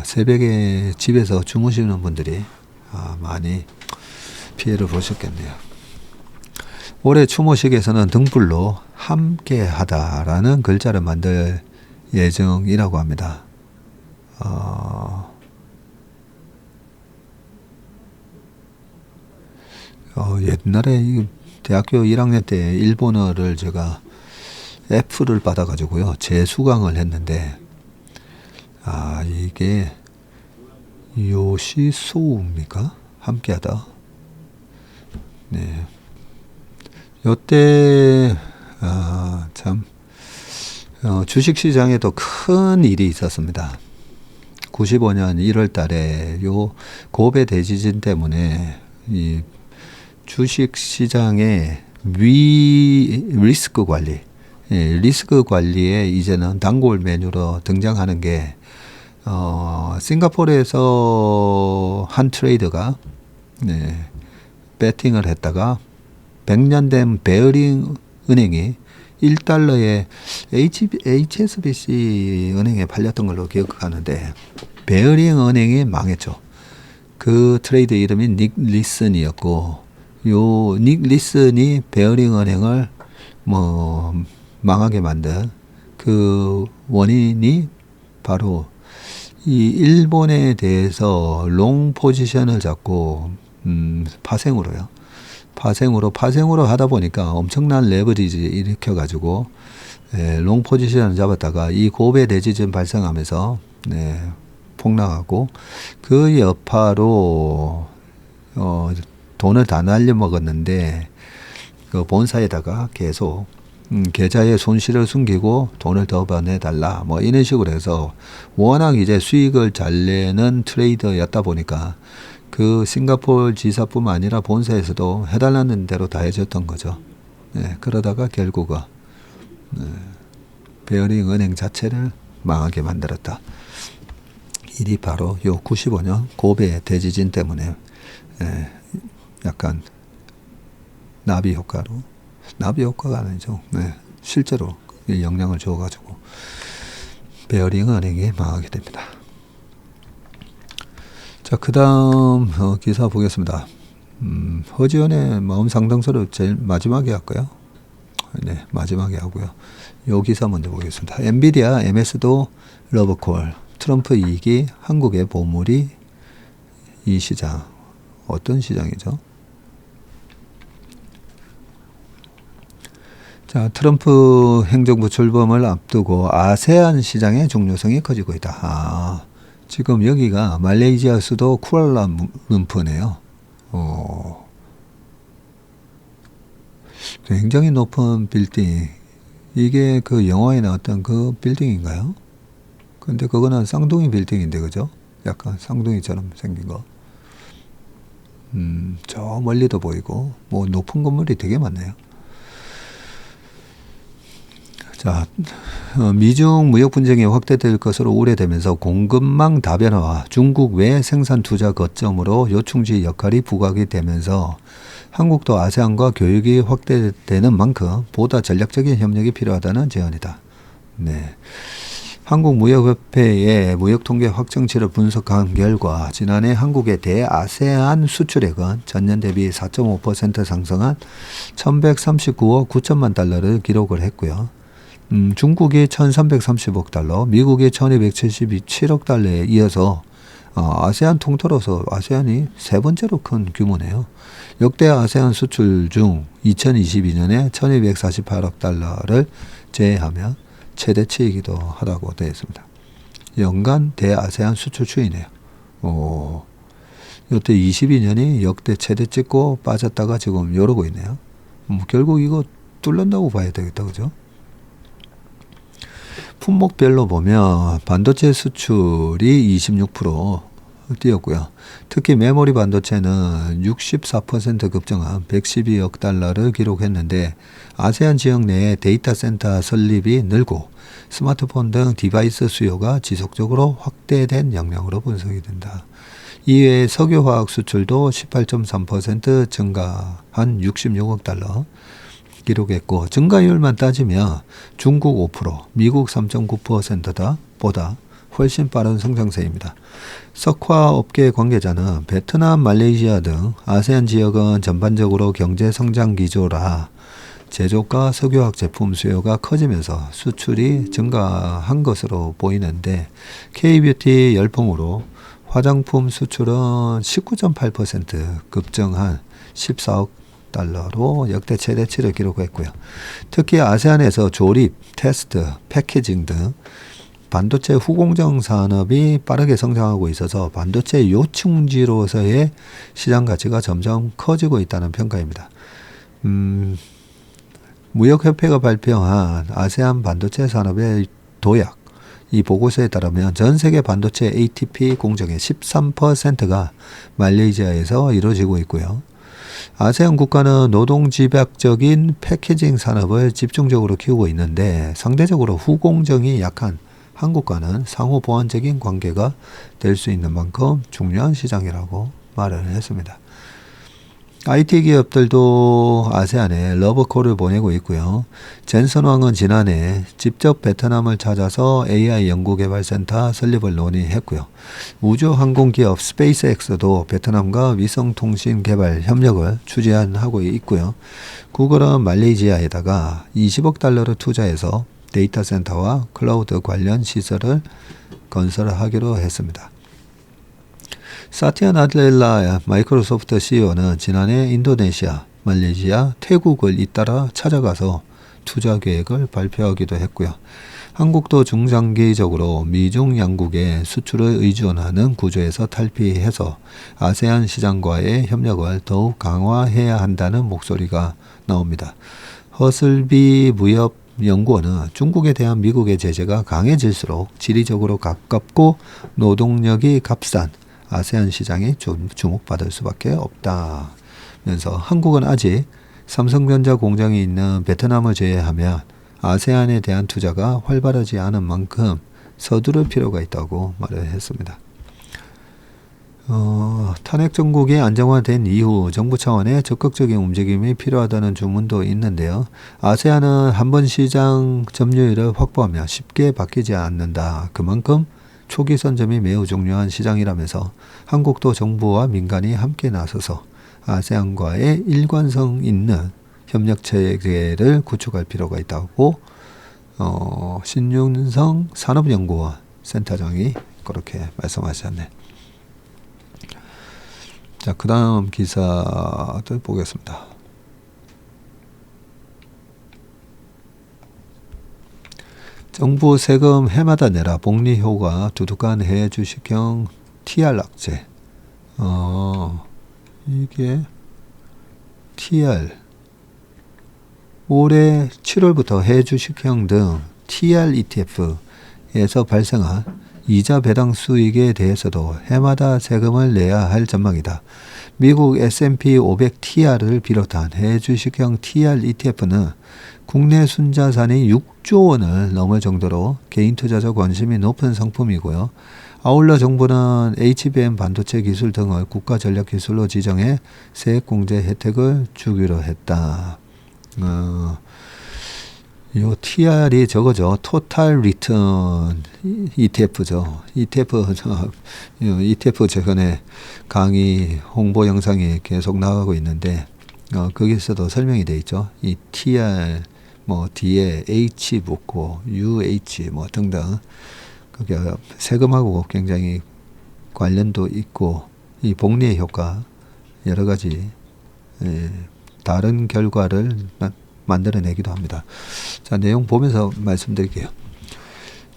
새벽에 집에서 주무시는 분들이, 많이 피해를 보셨겠네요. 올해 추모식에서는 등불로 함께 하다라는 글자를 만들 예정이라고 합니다. 옛날에 대학교 1학년 때 일본어를 제가 F를 받아가지고요. 재수강을 했는데, 이게 요시소우입니까? 함께하다. 네. 요때, 주식시장에도 큰 일이 있었습니다. 95년 1월 달에 요 고베 대지진 때문에 이 주식시장의 리스크 관리, 리스크 관리에 이제는 단골 메뉴로 등장하는 게, 싱가포르에서 한 트레이더가, 배팅을 했다가 100년 된 베어링 은행이 1달러에 HSBC 은행에 팔렸던 걸로 기억하는데, 베어링 은행이 망했죠. 그 트레이드 이름이 닉 리슨이었고, 요 닉 리슨이 베어링 은행을 망하게 만든 그 원인이 바로 이 일본에 대해서 롱 포지션을 잡고 파생으로 하다 보니까 엄청난 레버리지 일으켜 가지고 롱 포지션을 잡았다가 이 고베 대지진 발생하면서 폭락하고, 그 여파로 돈을 다 날려 먹었는데, 그 본사에다가 계속 계좌의 손실을 숨기고 돈을 더 번해달라 이런 식으로 해서, 워낙 이제 수익을 잘 내는 트레이더였다 보니까 그 싱가포르 지사뿐만 아니라 본사에서도 해달라는 대로 다 해줬던 거죠. 그러다가 결국은 베어링 은행 자체를 망하게 만들었다. 일이 바로 요 95년 고베 대지진 때문에 약간 나비 효과가 아니죠. 실제로 영향을 줘가지고 베어링 은행이 망하게 됩니다. 자, 그 다음 기사 보겠습니다. 허지연의 마음 상담소를 제일 마지막에 할까요? 네, 마지막에 하고요. 요 기사 먼저 보겠습니다. 엔비디아, MS도 러버콜, 트럼프 이익이 한국의 보물이 이 시장. 어떤 시장이죠? 자, 트럼프 행정부 출범을 앞두고 아세안 시장의 중요성이 커지고 있다. 지금 여기가 말레이시아 수도 쿠알라룸푸르네요. 굉장히 높은 빌딩. 이게 그 영화에 나왔던 그 빌딩인가요? 근데 그거는 쌍둥이 빌딩인데, 그죠? 약간 쌍둥이처럼 생긴 거. 저 멀리도 보이고, 뭐 높은 건물이 되게 많네요. 자, 미중 무역 분쟁이 확대될 것으로 우려되면서 공급망 다변화와 중국 외 생산 투자 거점으로 요충지 역할이 부각이 되면서 한국도 아세안과 교육이 확대되는 만큼 보다 전략적인 협력이 필요하다는 제언이다. 네. 한국무역협회의 무역통계 확정치를 분석한 결과 지난해 한국의 대아세안 수출액은 전년 대비 4.5% 상승한 1139억 9천만 달러를 기록을 했고요. 중국이 1330억 달러, 미국이 1277억 달러에 이어서 아세안 통틀어서 아세안이 세 번째로 큰 규모네요. 역대 아세안 수출 중 2022년에 1248억 달러를 제외하면 최대치이기도 하다고 되어 있습니다. 연간 대아세안 수출 추이네요. 이때 22년이 역대 최대 찍고 빠졌다가 지금 이러고 있네요. 결국 이거 뚫는다고 봐야 되겠다, 그죠? 품목별로 보면 반도체 수출이 26% 뛰었고요. 특히 메모리 반도체는 64% 급증한 112억 달러를 기록했는데 아세안 지역 내에 데이터 센터 설립이 늘고 스마트폰 등 디바이스 수요가 지속적으로 확대된 영향으로 분석이 된다. 이외에 석유화학 수출도 18.3% 증가한 66억 달러 기록했고 증가율만 따지면 중국 5%, 미국 3.9%다 보다 훨씬 빠른 성장세입니다. 석화업계 관계자는 베트남, 말레이시아 등 아세안 지역은 전반적으로 경제 성장 기조라 제조가 석유화학 제품 수요가 커지면서 수출이 증가한 것으로 보이는데 K뷰티 열풍으로 화장품 수출은 19.8% 급증한 14억 달러로 역대 최대치를 기록했고요. 특히 아세안에서 조립, 테스트, 패키징 등 반도체 후공정 산업이 빠르게 성장하고 있어서 반도체 요충지로서의 시장 가치가 점점 커지고 있다는 평가입니다. 무역협회가 발표한 아세안 반도체 산업의 도약, 이 보고서에 따르면 전 세계 반도체 ATP 공정의 13%가 말레이시아에서 이루어지고 있고요. 아세안 국가는 노동집약적인 패키징 산업을 집중적으로 키우고 있는데 상대적으로 후공정이 약한 한국과는 상호 보완적인 관계가 될 수 있는 만큼 중요한 시장이라고 말을 했습니다. IT 기업들도 아세안에 러버콜을 보내고 있고요. 젠슨 왕은 지난해 직접 베트남을 찾아서 AI 연구개발센터 설립을 논의했고요. 우주항공기업 스페이스X도 베트남과 위성통신 개발 협력을 추진하고 있고요. 구글은 말레이시아에다가 20억 달러를 투자해서 데이터 센터와 클라우드 관련 시설을 건설하기로 했습니다. 사티아 나델라 마이크로소프트 CEO는 지난해 인도네시아, 말레이시아, 태국을 잇따라 찾아가서 투자 계획을 발표하기도 했고요. 한국도 중장기적으로 미중 양국의 수출을 의존하는 구조에서 탈피해서 아세안 시장과의 협력을 더욱 강화해야 한다는 목소리가 나옵니다. 허슬비 무역 연구원은 중국에 대한 미국의 제재가 강해질수록 지리적으로 가깝고 노동력이 값싼 아세안 시장이 주목받을 수밖에 없다면서 한국은 아직 삼성전자 공장이 있는 베트남을 제외하면 아세안에 대한 투자가 활발하지 않은 만큼 서두를 필요가 있다고 말을 했습니다. 탄핵 정국이 안정화된 이후 정부 차원의 적극적인 움직임이 필요하다는 주문도 있는데요. 아세안은 한 번 시장 점유율을 확보하면 쉽게 바뀌지 않는다. 그만큼 초기 선점이 매우 중요한 시장이라면서 한국도 정부와 민간이 함께 나서서 아세안과의 일관성 있는 협력 체계를 구축할 필요가 있다고 신윤성 산업연구원 센터장이 그렇게 말씀하셨네. 자, 그 다음 기사들 보겠습니다. 정부 세금 해마다 내라 복리효과 두둑한 해외 주식형 TR 악재. 이게 TR 올해 7월부터 해외 주식형 등 TR ETF에서 발생한 이자 배당 수익에 대해서도 해마다 세금을 내야 할 전망이다. 미국 S&P 500 TR을 비롯한 해외 주식형 TR ETF는 국내 순자산이 6조 원을 넘을 정도로 개인 투자자 관심이 높은 상품이고요. 아울러 정부는 HBM 반도체 기술 등을 국가 전략 기술로 지정해 세액 공제 혜택을 주기로 했다. 요 TR이 저거죠. 토탈 리턴 ETF죠. ETF 최근에 강의 홍보 영상이 계속 나가고 있는데 거기서도 설명이 돼 있죠. 이 TR 뭐 뒤에 H 붙고 UH 뭐 등등 그게 세금하고 굉장히 관련도 있고 이 복리의 효과 여러 가지 다른 결과를 만들어내기도 합니다. 자, 내용 보면서 말씀드릴게요.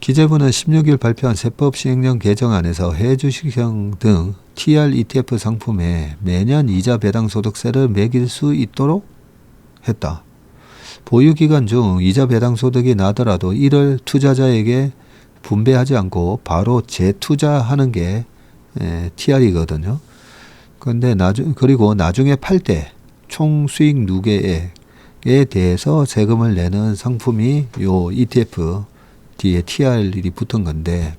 기재부는 16일 발표한 세법 시행령 개정안에서 해외 주식형 등 TR ETF 상품에 매년 이자 배당 소득세를 매길 수 있도록 했다. 보유기간 중 이자 배당 소득이 나더라도 이를 투자자에게 분배하지 않고 바로 재투자하는 게 TR이거든요. 그런데 그리고 나중에 팔 때 총 수익 누계액에 대해서 세금을 내는 상품이 요 ETF 뒤에 TR이 붙은 건데,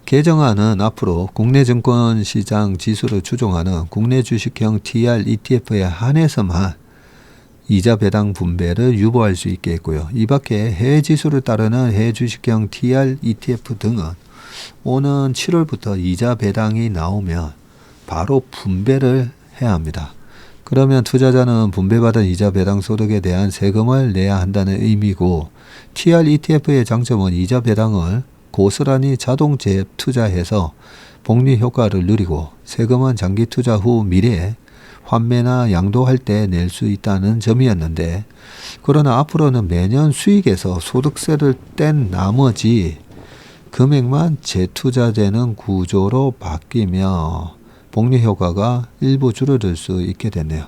개정안은 앞으로 국내 증권시장 지수를 추종하는 국내 주식형 TR ETF에 한해서만 이자 배당 분배를 유보할 수 있게 했고요. 이 밖에 해외 지수를 따르는 해외 주식형 TR ETF 등은 오는 7월부터 이자 배당이 나오면 바로 분배를 해야 합니다. 그러면 투자자는 분배받은 이자 배당 소득에 대한 세금을 내야 한다는 의미고, TR ETF의 장점은 이자 배당을 고스란히 자동 재투자해서 복리 효과를 누리고 세금은 장기 투자 후 미래에 환매나 양도할 때 낼 수 있다는 점이었는데, 그러나 앞으로는 매년 수익에서 소득세를 뗀 나머지 금액만 재투자되는 구조로 바뀌며 복리 효과가 일부 줄어들 수 있게 됐네요.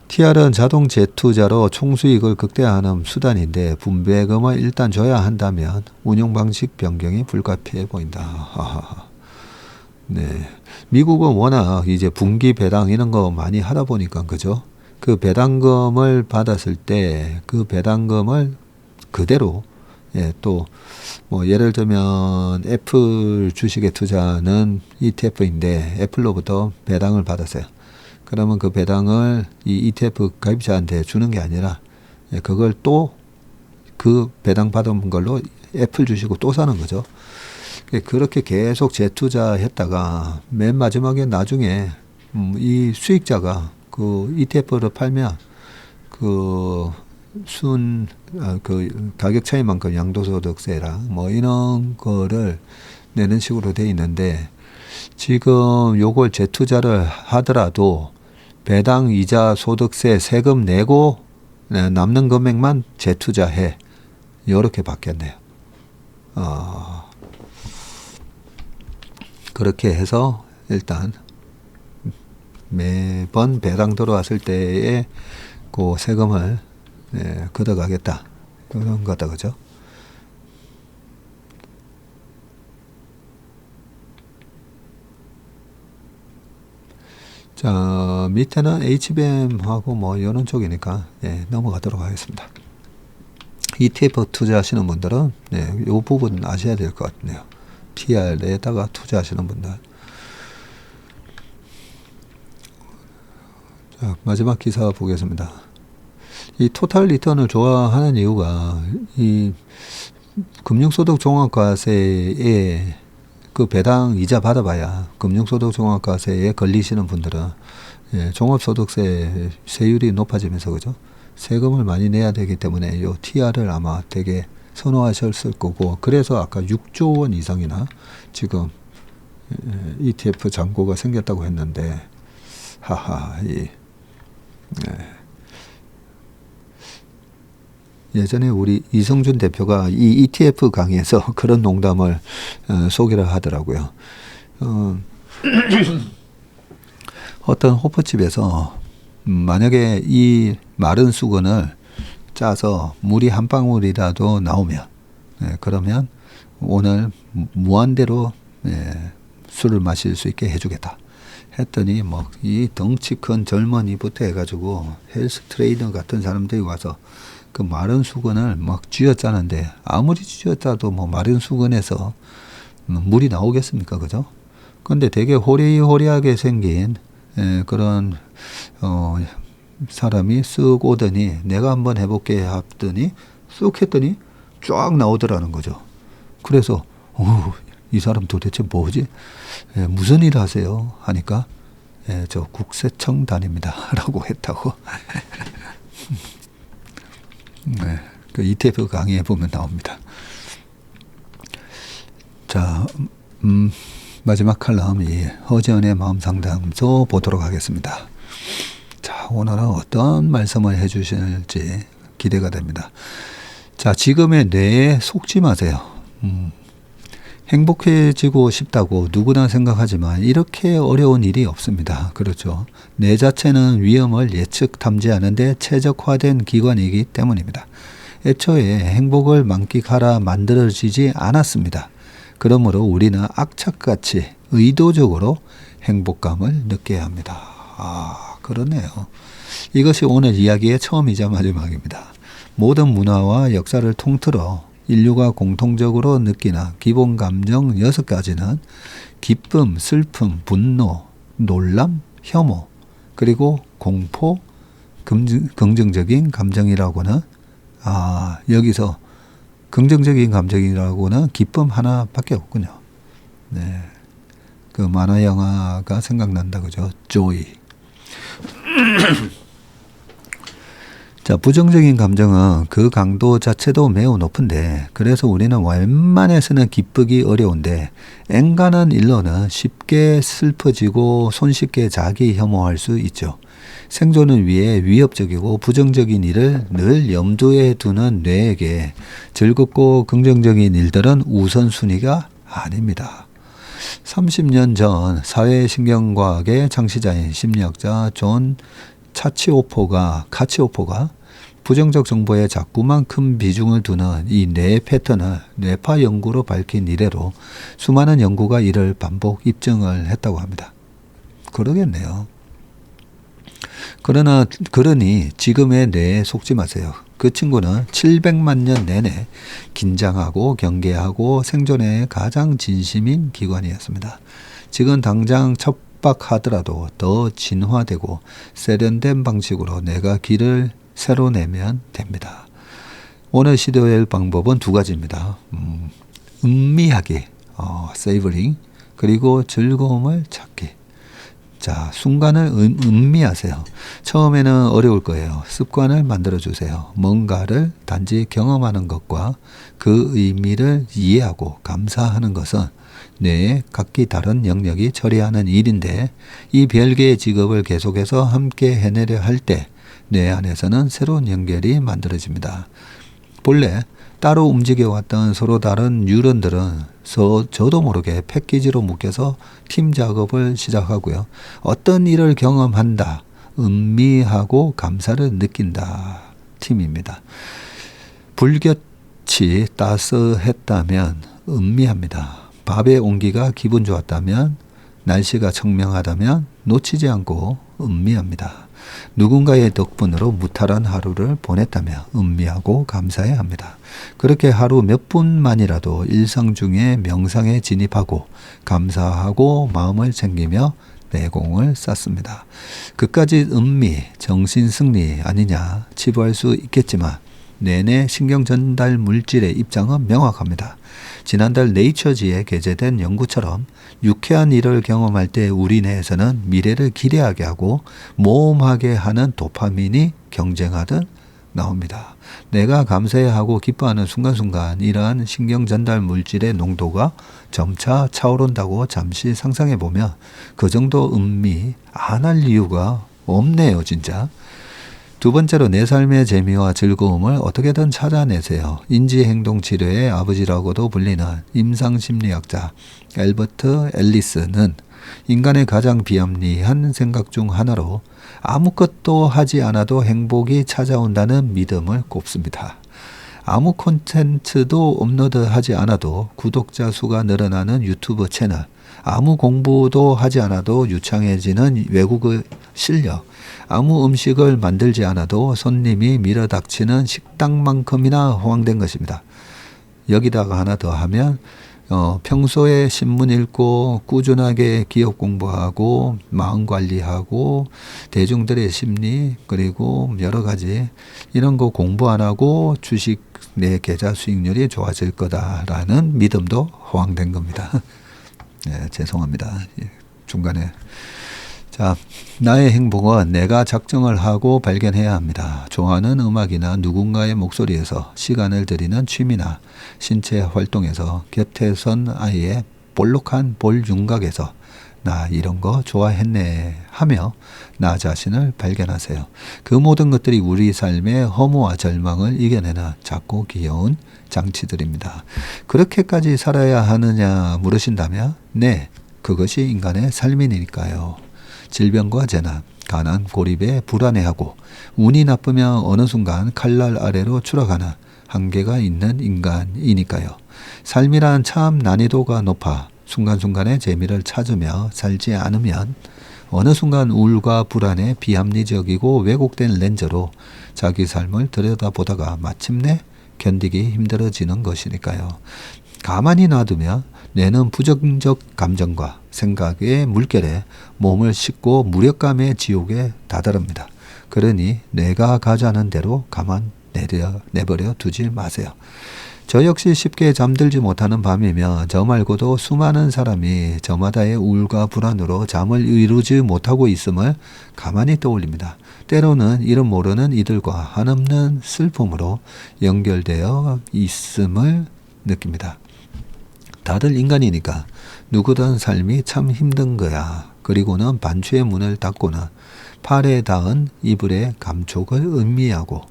TR은 자동 재투자로 총수익을 극대화하는 수단인데 분배금을 일단 줘야 한다면 운용 방식 변경이 불가피해 보인다. 네, 미국은 워낙 이제 분기 배당 이런 거 많이 하다 보니까 그죠? 그 배당금을 받았을 때 그 배당금을 그대로 또 뭐 예를 들면 애플 주식에 투자하는 ETF인데 애플로부터 배당을 받았어요. 그러면 그 배당을 이 ETF 가입자한테 주는 게 아니라 그걸 또 그 배당 받은 걸로 애플 주식을 또 사는 거죠. 그렇게 계속 재투자했다가 맨 마지막에 나중에 이 수익자가 그 ETF를 팔면 그 가격 차이만큼 양도소득세랑 뭐 이런 거를 내는 식으로 돼 있는데, 지금 요걸 재투자를 하더라도 배당 이자 소득세 세금 내고 남는 금액만 재투자해. 요렇게 바뀌었네요. 그렇게 해서 일단 매번 배당 들어왔을 때에 그 세금을 걷어가겠다. 그런 거다, 그죠? 자, 밑에는 HBM하고 뭐 이런 쪽이니까 넘어가도록 하겠습니다. ETF 투자하시는 분들은 이 부분 아셔야 될 것 같네요. TR에다가 투자하시는 분들. 자, 마지막 기사 보겠습니다. 이 토탈 리턴을 좋아하는 이유가 이 금융소득 종합과세에 그 배당 이자 받아봐야 금융소득 종합과세에 걸리시는 분들은 예, 종합소득세 세율이 높아지면서 그죠? 세금을 많이 내야 되기 때문에 요 TR을 아마 되게 선호하셨을 거고, 그래서 아까 6조 원 이상이나 지금 ETF 잔고가 생겼다고 했는데, 하하, 예전에 우리 이성준 대표가 이 ETF 강의에서 그런 농담을 소개를 하더라고요. 어떤 호프집에서 만약에 이 마른 수건을 짜서 물이 한 방울이라도 나오면 그러면 오늘 무한대로 술을 마실 수 있게 해주겠다 했더니 뭐 이 덩치 큰 젊은이부터 해가지고 헬스 트레이너 같은 사람들이 와서 그 마른 수건을 막 쥐어짜는데, 아무리 쥐어짜도 뭐 마른 수건에서 물이 나오겠습니까, 그죠? 근데 되게 호리호리하게 생긴 그런 사람이 쓱 오더니 내가 한번 해볼게 하더니 쓱 했더니 쫙 나오더라는 거죠. 그래서 이 사람 도대체 뭐지? 무슨 일 하세요? 하니까 저 국세청 다닙니다 라고 했다고. 네, 그 ETF 강의에 보면 나옵니다. 자, 마지막 칼럼이 허지연의 마음상담소 보도록 하겠습니다. 자, 오늘은 어떤 말씀을 해주실지 기대가 됩니다. 자, 지금의 뇌에 속지 마세요. 행복해지고 싶다고 누구나 생각하지만 이렇게 어려운 일이 없습니다. 그렇죠. 뇌 자체는 위험을 예측 탐지하는데 최적화된 기관이기 때문입니다. 애초에 행복을 만끽하라 만들어지지 않았습니다. 그러므로 우리는 악착같이 의도적으로 행복감을 느껴야 합니다. 아, 그러네요. 이것이 오늘 이야기의 처음이자 마지막입니다. 모든 문화와 역사를 통틀어 인류가 공통적으로 느끼는 기본 감정 6가지는 기쁨, 슬픔, 분노, 놀람, 혐오, 그리고 공포, 긍정적인 감정이라고는, 여기서 긍정적인 감정이라고는 기쁨 하나밖에 없군요. 네. 그 만화 영화가 생각난다, 그죠? 조이. 자, 부정적인 감정은 그 강도 자체도 매우 높은데, 그래서 우리는 웬만해서는 기쁘기 어려운데, 앵간한 일로는 쉽게 슬퍼지고 손쉽게 자기 혐오할 수 있죠. 생존을 위해 위협적이고 부정적인 일을 늘 염두에 두는 뇌에게 즐겁고 긍정적인 일들은 우선순위가 아닙니다. 30년 전 사회신경과학의 창시자인 심리학자 존 카치오포가 부정적 정보에 자꾸만 큰 비중을 두는 이 뇌 패턴을 뇌파 연구로 밝힌 이래로 수많은 연구가 이를 반복 입증을 했다고 합니다. 그러겠네요. 그러니 지금의 뇌에 속지 마세요. 그 친구는 700만 년 내내 긴장하고 경계하고 생존에 가장 진심인 기관이었습니다. 지금 당장 척박하더라도 더 진화되고 세련된 방식으로 내가 길을 새로 내면 됩니다. 오늘 시도할 방법은 2가지입니다. 음미하기, savoring, 그리고 즐거움을 찾기. 자, 순간을 음미하세요. 처음에는 어려울 거예요. 습관을 만들어주세요. 뭔가를 단지 경험하는 것과 그 의미를 이해하고 감사하는 것은 뇌의 각기 다른 영역이 처리하는 일인데, 이 별개의 직업을 계속해서 함께 해내려 할 때 뇌 안에서는 새로운 연결이 만들어집니다. 본래 따로 움직여왔던 서로 다른 뉴런들은 저도 모르게 패키지로 묶여서 팀 작업을 시작하고요. 어떤 일을 경험한다, 음미하고 감사를 느낀다, 팀입니다. 불볕이 따스했다면 음미합니다. 밥의 온기가 기분 좋았다면 날씨가 청명하다면 놓치지 않고 음미합니다. 누군가의 덕분으로 무탈한 하루를 보냈다며 음미하고 감사해야 합니다. 그렇게 하루 몇 분만이라도 일상 중에 명상에 진입하고 감사하고 마음을 챙기며 내공을 쌓습니다. 그까지 음미, 정신승리 아니냐 치부할 수 있겠지만 뇌내 신경전달 물질의 입장은 명확합니다. 지난달 네이처지에 게재된 연구처럼 유쾌한 일을 경험할 때 우리 뇌에서는 미래를 기대하게 하고 모험하게 하는 도파민이 경쟁하듯 나옵니다. 내가 감사해야 하고 기뻐하는 순간순간 이러한 신경전달 물질의 농도가 점차 차오른다고 잠시 상상해 보면 그 정도 음미 안 할 이유가 없네요, 진짜. 두 번째로 내 삶의 재미와 즐거움을 어떻게든 찾아내세요. 인지행동치료의 아버지라고도 불리는 임상심리학자 앨버트 앨리스는 인간의 가장 비합리한 생각 중 하나로 아무것도 하지 않아도 행복이 찾아온다는 믿음을 꼽습니다. 아무 콘텐츠도 업로드하지 않아도 구독자 수가 늘어나는 유튜브 채널, 아무 공부도 하지 않아도 유창해지는 외국어 실력, 아무 음식을 만들지 않아도 손님이 밀어닥치는 식당만큼이나 호황된 것입니다. 여기다가 하나 더 하면 평소에 신문 읽고 꾸준하게 기업 공부하고 마음 관리하고 대중들의 심리 그리고 여러 가지 이런 거 공부 안 하고 주식 내 계좌 수익률이 좋아질 거다라는 믿음도 호황된 겁니다. 네, 죄송합니다. 중간에. 자, 나의 행복은 내가 작정을 하고 발견해야 합니다. 좋아하는 음악이나 누군가의 목소리에서 시간을 들이는 취미나 신체 활동에서 곁에 선 아이의 볼록한 볼 윤곽에서 나 이런 거 좋아했네 하며 나 자신을 발견하세요. 그 모든 것들이 우리 삶의 허무와 절망을 이겨내는 작고 귀여운 장치들입니다. 그렇게까지 살아야 하느냐 물으신다면 네, 그것이 인간의 삶이니까요. 질병과 재난, 가난, 고립에 불안해하고 운이 나쁘면 어느 순간 칼날 아래로 추락하는 한계가 있는 인간이니까요. 삶이란 참 난이도가 높아 순간순간의 재미를 찾으며 살지 않으면 어느 순간 우울과 불안에 비합리적이고 왜곡된 렌즈로 자기 삶을 들여다보다가 마침내 견디기 힘들어지는 것이니까요. 가만히 놔두면 뇌는 부정적 감정과 생각의 물결에 몸을 싣고 무력감의 지옥에 다다릅니다. 그러니 뇌가 가자는 대로 가만 내버려 두지 마세요. 저 역시 쉽게 잠들지 못하는 밤이며 저 말고도 수많은 사람이 저마다의 우울과 불안으로 잠을 이루지 못하고 있음을 가만히 떠올립니다. 때로는 이름 모르는 이들과 한없는 슬픔으로 연결되어 있음을 느낍니다. 다들 인간이니까 누구든 삶이 참 힘든 거야. 그리고는 반추의 문을 닫고는 팔에 닿은 이불의 감촉을 음미하고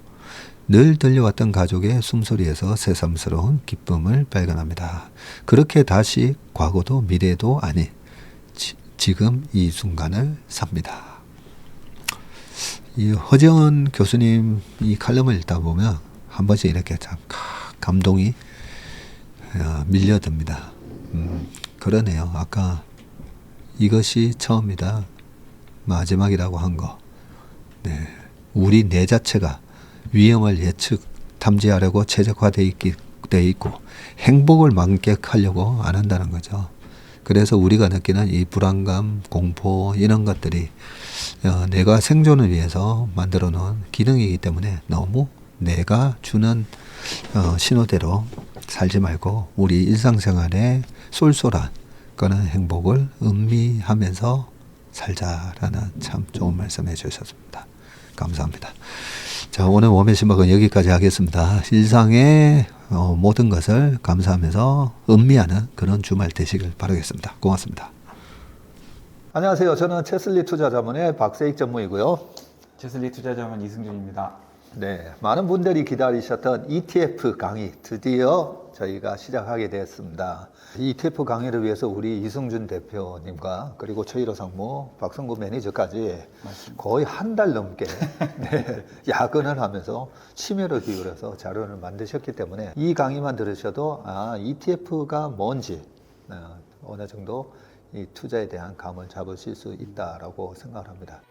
늘 들려왔던 가족의 숨소리에서 새삼스러운 기쁨을 발견합니다. 그렇게 다시 과거도 미래도 아닌 지금 이 순간을 삽니다. 이 허재원 교수님 이 칼럼을 읽다 보면 한 번씩 이렇게 참 감동이 밀려듭니다. 그러네요. 아까 이것이 처음이다 마지막이라고 한 거. 네. 우리 뇌 자체가 위험을 예측 탐지하려고 최적화되어 있고 행복을 만끽하려고 안 한다는 거죠. 그래서 우리가 느끼는 이 불안감, 공포 이런 것들이 내가 생존을 위해서 만들어 놓은 기능이기 때문에 너무 내가 주는 신호대로 살지 말고 우리 일상생활에 쏠쏠한 그런 행복을 음미하면서 살자라는 참 좋은 말씀 해주셨습니다. 감사합니다. 자, 오늘 몸의 신박은 여기까지 하겠습니다. 일상의 모든 것을 감사하면서 음미하는 그런 주말 되시길 바라겠습니다. 고맙습니다. 안녕하세요. 저는 체슬리 투자자문의 박세익 전무이고요. 체슬리 투자자문 이승준입니다. 네, 많은 분들이 기다리셨던 ETF 강의 드디어 저희가 시작하게 되었습니다. ETF 강의를 위해서 우리 이승준 대표님과 그리고 최일호 상무, 박성구 매니저까지 맞습니다. 거의 한 달 넘게 네, 야근을 하면서 심혈을 기울여서 자료를 만드셨기 때문에 이 강의만 들으셔도 ETF가 뭔지 어느 정도 이 투자에 대한 감을 잡으실 수 있다라고 생각을 합니다.